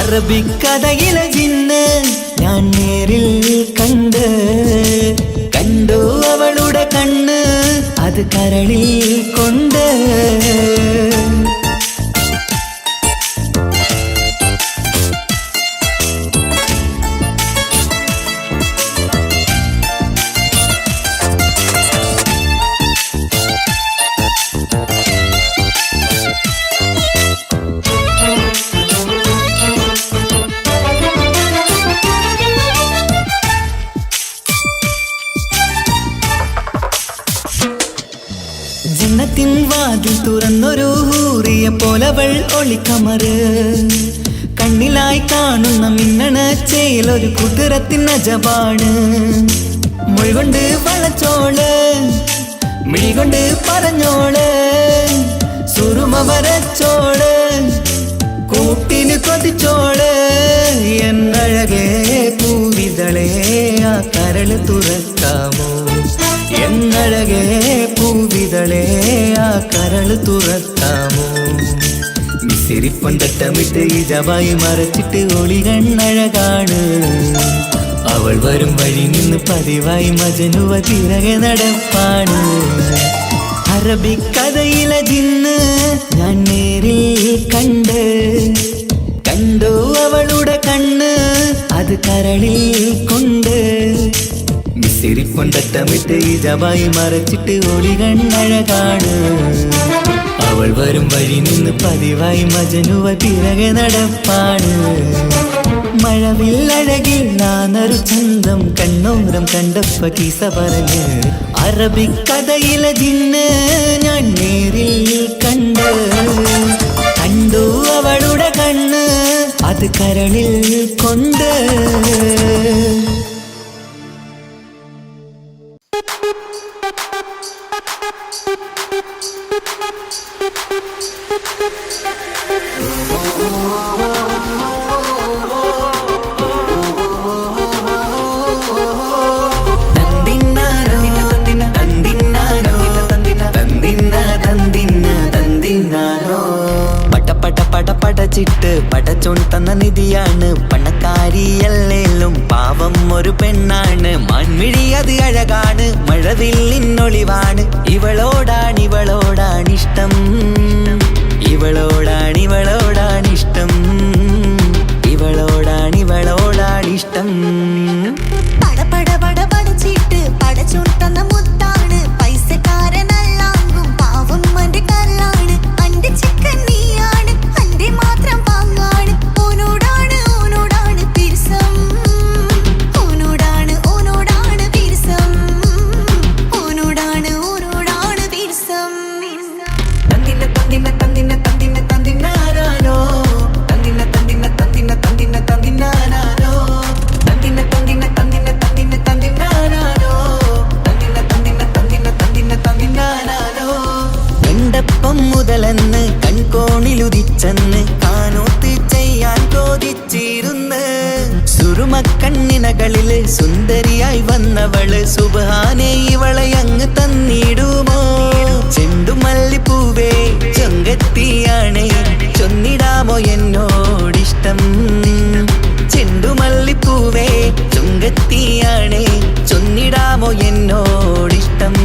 അറബിക്കഥയിലെ ജിന്ന് ഞാൻ നേരിൽ കണ്ട്. കണ്ടു അവളുടെ കണ്ണ് അത് കരളിൽ കൊണ്ട്. ജന്നത്തിൻ വാതിൽ തുറന്നൊരു ഹൂറിയ പോലവൾ ഒളിക്കമറ്. കണ്ണിലായി കാണുന്ന മിന്നണ ചേലൊരു കുതിരത്തിൻ അജപാണ്. മൊഴികൊണ്ട് വളച്ചോള് മിഴികൊണ്ട് പറഞ്ഞോള്. സുറുമ വരച്ചോള് കൂട്ടിന് കൊതിച്ചോള്. എന്നഴകേ പൂവിതളേ ആ കരള് തുറക്കാമോ. എന്നഴകേ പൂവിതളേ ഇതളേ ആ കരള് തുറക്കാമോ മിസിരിപ്പൊണ്ടട്ടമിട്ട് ഈ ജവായി മറച്ചിട്ട് ഒളി കണ്ണഴകാണ് അവൾ വരും വഴി നിന്ന് പതിവായി മജനുവ തിരകെ നടപ്പാണ് അറബിക്കഥയിലെ ജിന്ന് ഞാൻ നേരിൽ കണ്ടു അവളുടെ കണ്ണ് അത് കരളിൽ കൊണ്ട് മിസിരിപ്പൊണ്ടട്ടമിട്ട് ഈ ജവായി മറച്ചിട്ട് ഒളി കണ്ണഴകാണ് അവൾ വരും വഴി നിന്ന് പതിവായി മജനുവ തിരകെ നടപ്പാണ് മഴവില്ലഴകിൽ നാനൊരു ചന്തം കണ്ണോരം കണ്ടപ്പ കീസ പറഞ്ഞ് അറബിക്കഥയിലെ ജിന്ന് ഞാൻ നേരിൽ കണ്ടു അവളുടെ കണ്ണ് അത് കരളിൽ കൊണ്ട് പടച്ചിട്ട് പടച്ചോൻ തന്ന നിധിയാണ് പണക്കാരിയല്ലേലും പാവം ഒരു പെണ്ണാണ് മാൻമിഴി അത് അഴകാണ് മഴവില്ലിന്നൊളിവാണ് ഇവളോടാണിഷ്ടം ഇവളോടാണിഷ്ടം ഇവളോടാണിഷ്ടം പടച്ചിട്ട് പടച്ചോൻ തന്ന മുത്താണ് പൈസക്കാരനല്ലാങ്കും പാവം അന്റെ കരളാണ് അന്റെ ചിക്കൻ നീയാണ് അന്റെ മാത്രം പാങ്ങാണ് ഓനോടാണ് പിരിസം ഓനോടാണ് പിരിസം ഓനോടാണ് പിരിസം തന്തിനാരോ തന്തിനാരോ കണ്ടപ്പം മുതലെന്ന് കൺകോണിലുദിച്ചെന്ന് കാനോത്ത് ചെയ്യാൻ ചോദിച്ചിരുന്ന് സുറുമക്കണ്ണിനകളില് സുന്ദരിയായി വന്നവള് സുബ്ഹാനെ ഇവളെ അങ്ങ് തന്നിടുമോ ചെണ്ടുമല്ലിപ്പൂവേ ചൊങ്കത്തിയാണ് ചൊന്നിടാമോ എന്നോടിഷ്ടം ചെണ്ടുമല്ലിപ്പൂവേ ചൊങ്കത്തിയാണ് ചൊന്നിടാമോ എന്നോടിഷ്ടം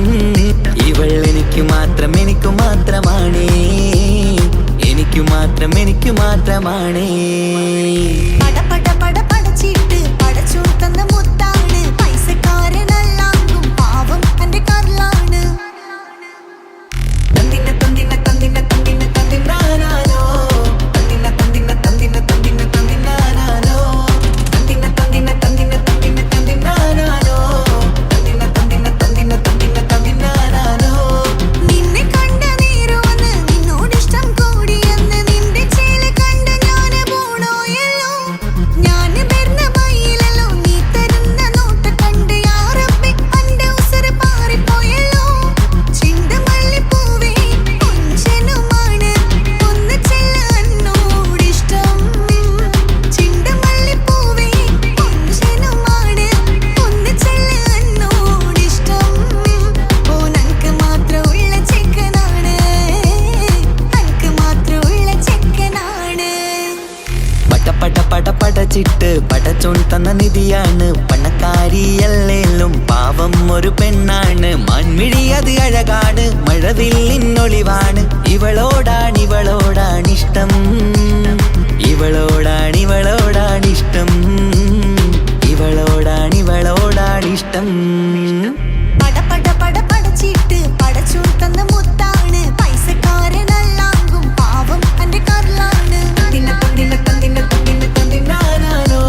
ഇവൾ എനിക്ക് മാത്രമാണേ പടച്ചിട്ട് പടച്ചോൻ തന്ന മുത്താണ് പൈസക്കാരനല്ലാങ്കും പാവം അന്റെ കരളാണ് നിന്നെ കണ്ട നേരോന്ന് നിന്നോടിഷ്ടം കൂടിയെന്ന് നിന്റെ ചേല് കണ്ട് ഞാന് പോണോയല്ലോ ഞാന് വരുന്ന മയിലല്ലോ നീ തരുന്ന നോട്ട കണ്ട് യാ റബ്ബി അന്റെ ഉസറ് പാറിപ്പോയല്ലോ ചെണ്ടുമല്ലിപ്പൂവേ കൊഞ്ചനുമാണ് ഒന്ന് ചെല്ല എന്നോടിഷ്ടം ചെണ്ടുമല്ലിപ്പൂവേ കൊഞ്ചനുമാണ് ഒന്ന് ചെല്ല എന്നോടിഷ്ടം ഓനക്ക് മാത്രമുള്ള ചെക്കനാണ് അനക്ക് മാത്രമുള്ള ചെക്കനാണ് പടച്ചിട്ട് പടച്ചോൻ തന്ന നിധിയാണ് പണക്കാരിയല്ലേലും പാവം ഒരു പെണ്ണാണ് മാൻമിഴി അത് അഴകാണ് മഴവില്ലിന്നൊളിവാണ് ഇവളോടാണിഷ്ടം ഇവളോടാണിഷ്ടം ഇവളോടാണിഷ്ടം പടച്ചിട്ട് പടച്ചോൻ തന്ന മുത്താണ് പൈസക്കാരനല്ലാങ്കും പാവം അന്റെ കരളാണ് തന്തിനാരോ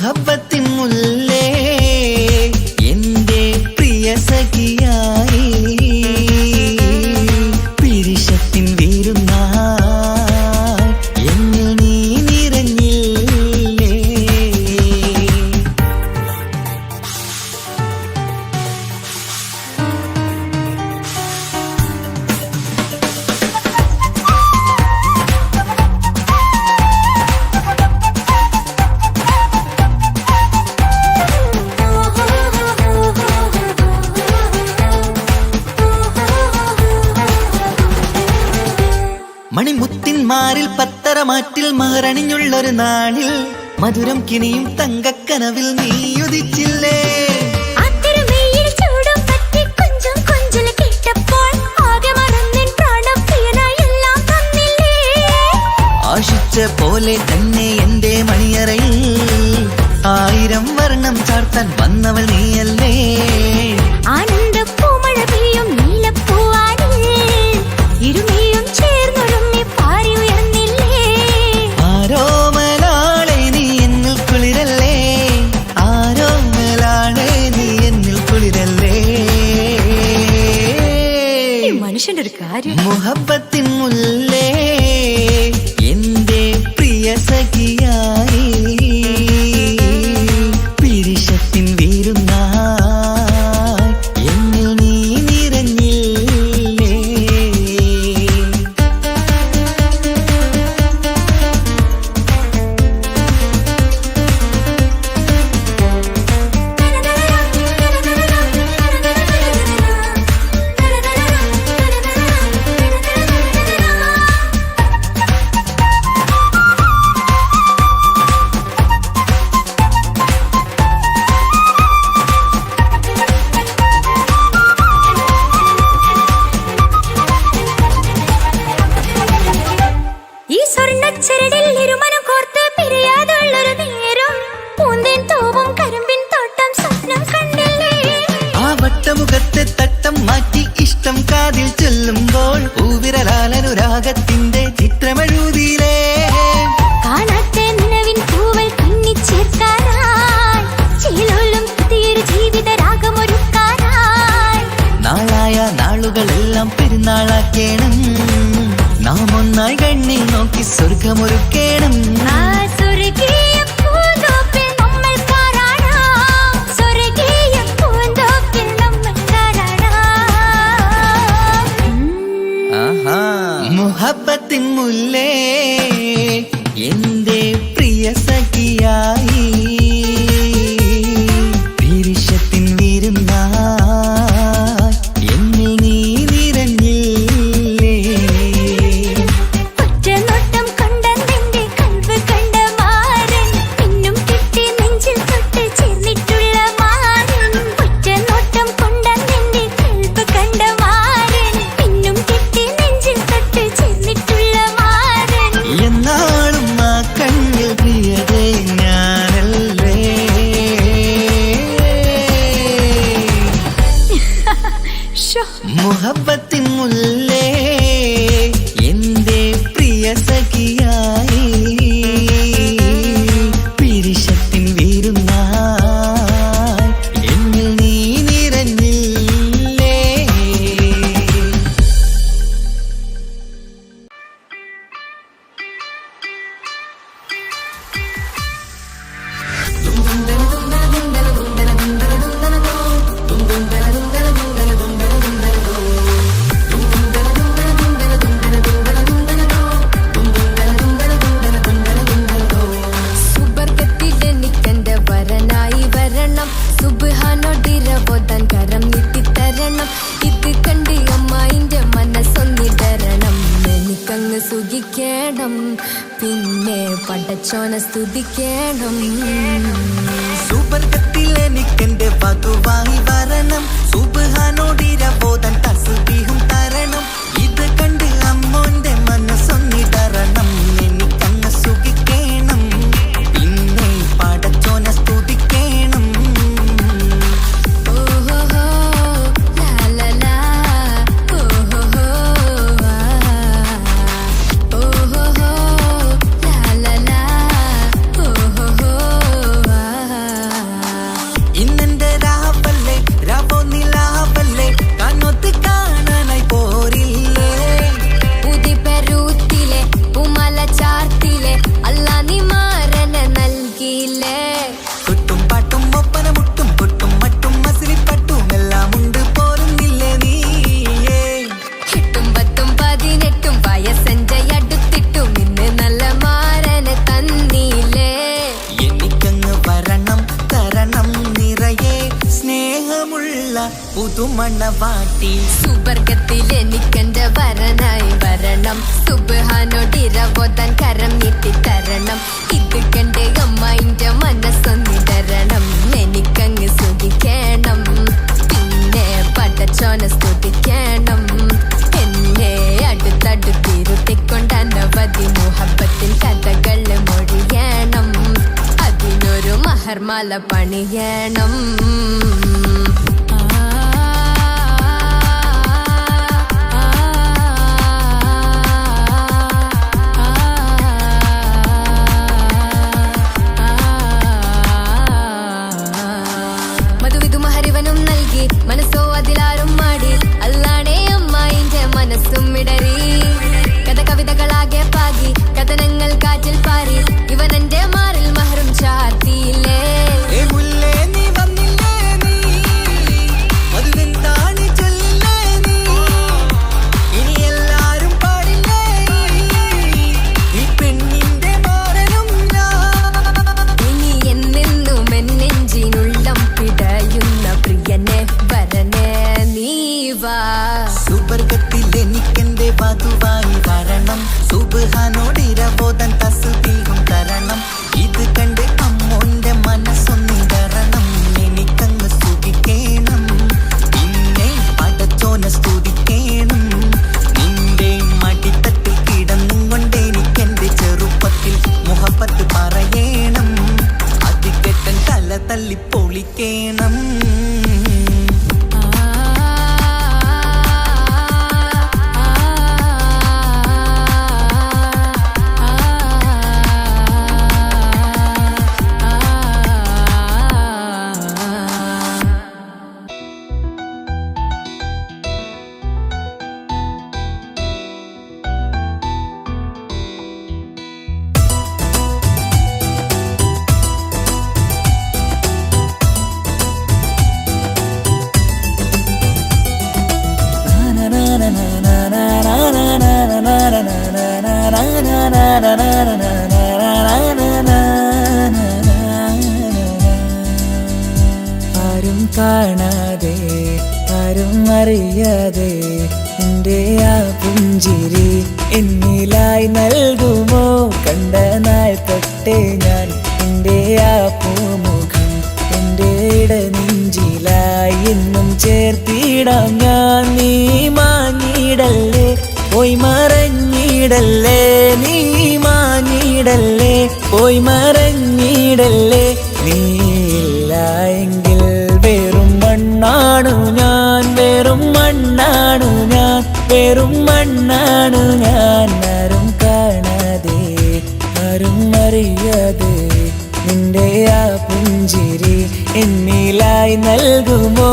മുഹബത്തിൻ മുല്ലേ എന്റെ പ്രിയ സഖിയായി പിരിശത്തിൻ വീരുന്നായി എന്നിൽ നീ നിറഞ്ഞില്ലേ. മണിമുത്തിൻ മാറിൽ പത്തരമാറ്റിൽ മഹറണിഞ്ഞുള്ളൊരു നാളിൽ മധുരം കിനിയും തങ്കക്കനവിൽ നീ ഉദിച്ചില്ലേ. ആശിച്ച പോലെ തന്നെ എന്റെ മണിയറയിൽ 1000 വർണ്ണം ചാർത്താൻ വന്നവൾ നീയല്ലേ. ആനന്ദപ്പൂമഴ പെയ്യും നീലപ്പൂവാനിൽ ഇരുമയും ചേർന്നൊരുമ്മി പാരി ഉയർന്നില്ലേ. ആരോമലാളെ നീ എന്നിൽ കുളിരല്ലേ, ആരോമലാളെ നീ എന്നിൽ കുളിരല്ലേ. മനുഷ്യന്റെ ഒരു കാര്യം. മുഹബത്തിൻ മുല്ലേ എന്റെ പ്രിയ സഖിയായി പിരിശത്തിൻ വീരുന്നായി എന്നിൽ നീ നിറഞ്ഞില്ലേ. ഈ സ്വർണ്ണച്ചരടിൽ ഇരുമനം കോർത്ത് പിരിയാതുള്ളൊരു നേരം പൂന്തേൻ തൂവും കരിമ്പിൻ തോട്ടം സ്വപ്നം കണ്ടില്ലേ. ആ വട്ടമുഖത്തെ തട്ടം മാറ്റി ഇഷ്ടം കാതിൽ ചൊല്ലുമ്പോൾ പൂവിരലാലനുരാഗത്തിന്റെ ചിത്രമെഴുതിയിലേ. കാണാത്ത നിലവിൻ പൂവൽ പിന്നിച്ചേർക്കാനായി ചിലോലും പുതിയൊരു ജീവിത രാഗമൊരുക്കാനായി നാളായ നാളുകളെല്ലാം പെരുന്നാളാക്കേണം, നാം ഒന്നായി കണ്ണിൽ നോക്കി സ്വർഗമൊരുക്കേണം. ആ സ്വർഗീയ പൂന്തോപ്പിൽ നമ്മൾ കാണാം, സ്വർഗീയ പൂന്തോപ്പിൽ നമ്മൾ കാണാം. ആഹാ. മുഹബത്തിൻ മുല്ലേ എന്റെ പ്രിയ സഖിയായി പിരിശത്തിൻ വീരുന്നായി എന്നിൽ നീ നിറഞ്ഞില്ലേ. ഒറ്റനോട്ടം കൊണ്ട നിന്റെ കൽവ് കണ്ട മാരൻ പിന്നും കിട്ടി നെഞ്ചിൽ തൊട്ട് ചേർന്നിട്ടുള്ള മാരൻ. ഒറ്റനോട്ടം കൊണ്ട നിന്റെ കൽവ് കണ്ട മാരൻ പിന്നും കിട്ടി നെഞ്ചിൽ തൊട്ട് ചേർന്നിട്ടുള്ള മാരൻ. എന്നാളും ആ കണ്ണിൽ പ്രിയതേ ഞാനല്ലേ. മുഹബത്തിൻ മുല്ലേ എന്റെ പ്രിയ സഖിയായി പിരിശത്തിൻ വീരുന്നായി എന്നിൽ നീ നിറഞ്ഞില്ലേ. സുബർഗത്തിലെനിക്കെന്റെ വരനായി വരണം, സുബ്ഹാനോടിരവോദാൻ കരം നീട്ടിത്തരണം. ഇത് കണ്ട് അമ്മായിന്റെ മനസ്സൊന്നിടരണം, എനിക്കങ്ങ് സുഖിക്കണം, പിന്നെ പടച്ചോനെ സ്തുതിക്കണം. സുബർഗത്തിൽ എനിക്കെന്റെ വധുവായി വരണം, സുബ്ഹാനോടിരവോദാൻ തസ്ബീഹും തരണം. ഇത് കണ്ട് അമ്മോന്റെ മനസ്സൊന്നിടരണം, എനിക്കങ്ങ് സുഖിക്കണം, പിന്നെ പടച്ചോനെ സ്തുതിക്കണം. ഓഹോഹോ ലാലലാ, ഓഹോഹോ ആ, ഓഹോഹോ ലാലലാ, ഓഹോഹോ ആ. പുതുമണവാട്ടി. സുവർഗത്തിൽ എനിക്കെന്റെ വരനായി വരണം, സുബ്ഹാനോടിരവോതാൻ കരം നീട്ടി തരണം. ഇത് കണ്ട് അമ്മായിന്റെ മനസ്സൊന്നിടരണം, എനിക്കങ്ങ് സുഖിക്കണം, പിന്നെ പടച്ചോനെ സ്തുതിക്കണം. എന്നെ അടുത്തടുത്തിരുത്തിക്കൊണ്ട് അനവധി മുഹബത്തിൻ കഥകൾ മൊഴിയണം, അതിനൊരു മഹർമാല പണിയണം. മനസ്സോ അതിലാരും മാടി, അല്ലാണേ അമ്മായിന്റെ മനസ്സും ഇടറി. കവിതകളാകെ പാകി, കഥനങ്ങൾ കാറ്റിൽ പാറി, ഇവനെന്റെ മാറിൽ മഹറും ചാർത്തിയില്ലേ. ഇനി എന്നെന്നും എന്നെഞ്ചിനുള്ളം പിടയുന്ന പ്രിയനെ വരനെ നീവാ. സുവർഗത്തിൽ എനിക്കെന്റെ വധുവായി വരണം, സുബ്ഹാനോടിരവോതാൻ തസ്ബീഹും തരണം. ഇത് കണ്ട് അമ്മോന്റെ മനസ്സൊന്നിടരണം, എനിക്കങ്ങ് സുഖിക്കണം, പിന്നെ പടച്ചോനെ സ്തുതിക്കണം. നിന്റെ മടിത്തട്ടിൽ കിടന്നും കൊണ്ട് എനിക്കെന്റെ ചെറുപ്പത്തിൽ മുഹബത്ത് പറയണം, അത് കെട്ടൻ തല തല്ലി പൊളിക്കണം. ആരും കാണാതെ ആരും അറിയാതെ എൻ്റെ ആ പുഞ്ചിരി എന്നിലായി നൽകുമോ? കണ്ട നാൾ തൊട്ടേ ഞാൻ എൻ്റെ ആ പൂമുഖം എൻ്റെ ഇടനെഞ്ചിലായി എന്നും ചേർത്തിടാം ഞാൻ. നീ മാഞ്ഞിടല്ലേ, പോയി മറഞ്ഞിടല്ലേ, നീ മാഞ്ഞിടല്ലേ, പോയി മറഞ്ഞിടല്ലേ. നീയില്ല എങ്കിൽ വെറും മണ്ണാണു ഞാൻ, വെറും മണ്ണാണു ഞാൻ, വെറും മണ്ണാണു ഞാൻ. ആരും കാണാതെ ആരും അറിയാതെ നിന്റെ ആ പുഞ്ചിരി എന്നിലായി നൽകുമോ?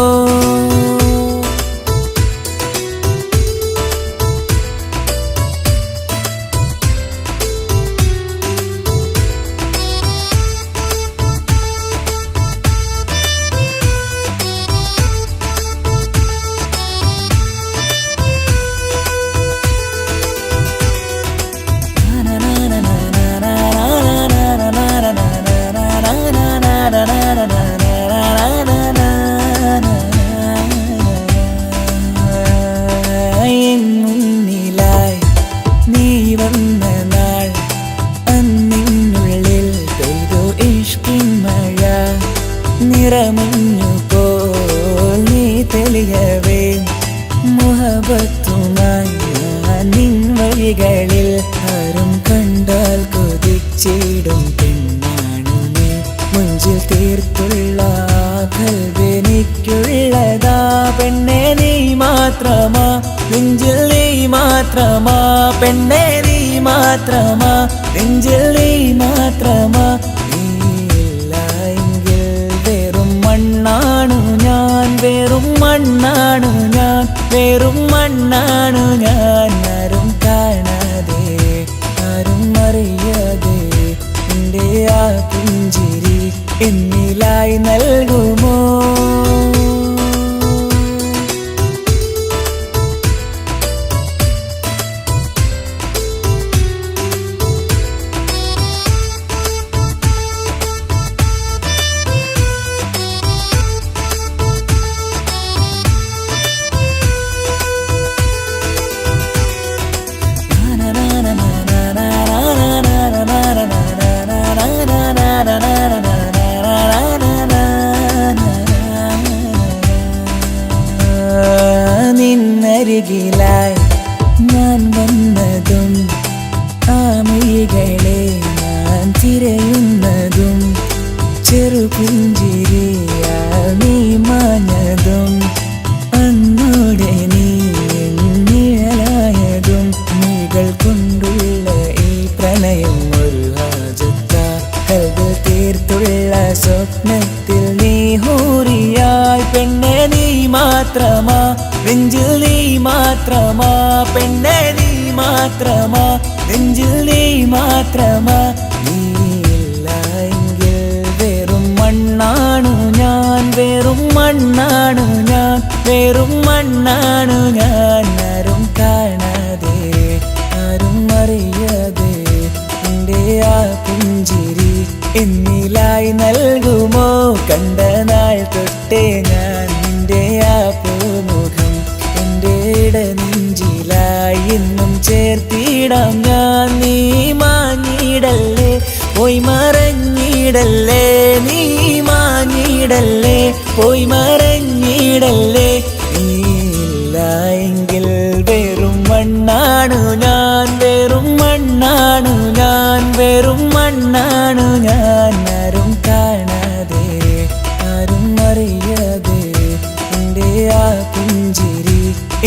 മുന്നിലായി നീ വന്ന നാൾ, അന്നിനുള്ളിൽ പെയ്തു ഇഷ്കിൻ മഴ. നിറമഞ്ഞു പോൽ നീ തെളിയവേ, മുഹബത്തുമായി ഞാൻ നിൻ വഴികളിൽ. ആരും കണ്ടാൽ കൊതിച്ചിടും പെണ്ണാണു നീ, മുഞ്ചിൽ തീർത്തുള്ള കൽവെനിക്കുള്ളതാ. പെണ്ണെ നീ മാത്രമാ, നെഞ്ചിൽ നീ മാത്രമാ, പെണ്ണെ നീ മാത്രമാ, നെഞ്ചിൽ നീ മാത്രമാ. നീയില്ല എങ്കിൽ വെറും മണ്ണാണു ഞാൻ, വെറും മണ്ണാണു ഞാൻ, വെറും മണ്ണാണു ഞാൻ. ആരും കാണാതെ ആരും അറിയാതെ എൻ്റെ ആ പുഞ്ചിരി എന്നിലായി നൽകുമോ? തിരയുന്നതും ചെറുപുഞ്ചിരിയാൽ നീ മാഞ്ഞതും അന്നോടെ നീ നിഴലായതും നീകൾ കൊണ്ടുള്ള ഈ പ്രണയം ഒരു ഹാജത്ത കൽബിൽ തീർത്തുള്ള സ്വപ്നത്തിൽ നീ ഹൂറിയായി പെണ്ണെ നീ മാത്രമാ നെഞ്ചിൽ നീ മാത്രമാ പെണ്ണെ നീ മാത്രമാ നെഞ്ചിൽ നീ മാത്രമാ നീയില്ല എങ്കിൽ വെറും മണ്ണാണു ഞാൻ വെറും മണ്ണാണു ഞാൻ വെറും മണ്ണാണു ഞാൻ ആരും കാണാതെ ആരും അറിയാതെ എൻ്റെ ആ പുഞ്ചിരി എന്നിലായി നൽകുമോ കണ്ട നാൾ തൊട്ടേ ഞാൻ നിന്റെ ആ പൂമുഖം എൻ്റെ ഇടനെഞ്ചിലായി എന്നും ചേർത്തിടാം ഞാൻ നീ മാഞ്ഞിടല്ലേ പോയി മറഞ്ഞിടല്ലേ നീ മാഞ്ഞിടല്ലേ പോയി മറഞ്ഞിടല്ലേ നീയില്ല എങ്കിൽ വെറും മണ്ണാണു ഞാൻ വെറും മണ്ണാണു ഞാൻ വെറും മണ്ണാണു ഞാൻ ആരും കാണാതെ ആരും അറിയാതെ എൻ്റെ ആ പുഞ്ചിരി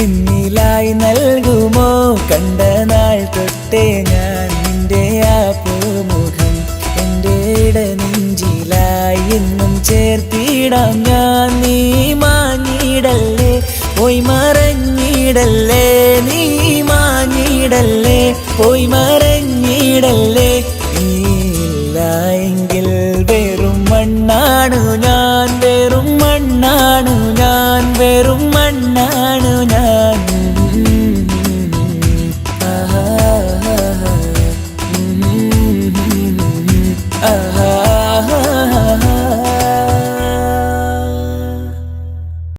എന്നിലായി നൽകുമോ കണ്ട നാൾ തൊട്ടേ ഞാൻ നിന്റെ ആ പൂമുഖം എൻ്റെ ഇടനെഞ്ചിലായി എന്നും ചേർത്തിടാം ഞാൻ നീ മാഞ്ഞിടല്ലേ പോയി മറഞ്ഞിടല്ലേ നീ മാഞ്ഞിടല്ലേ പോയി മറഞ്ഞിടല്ലേ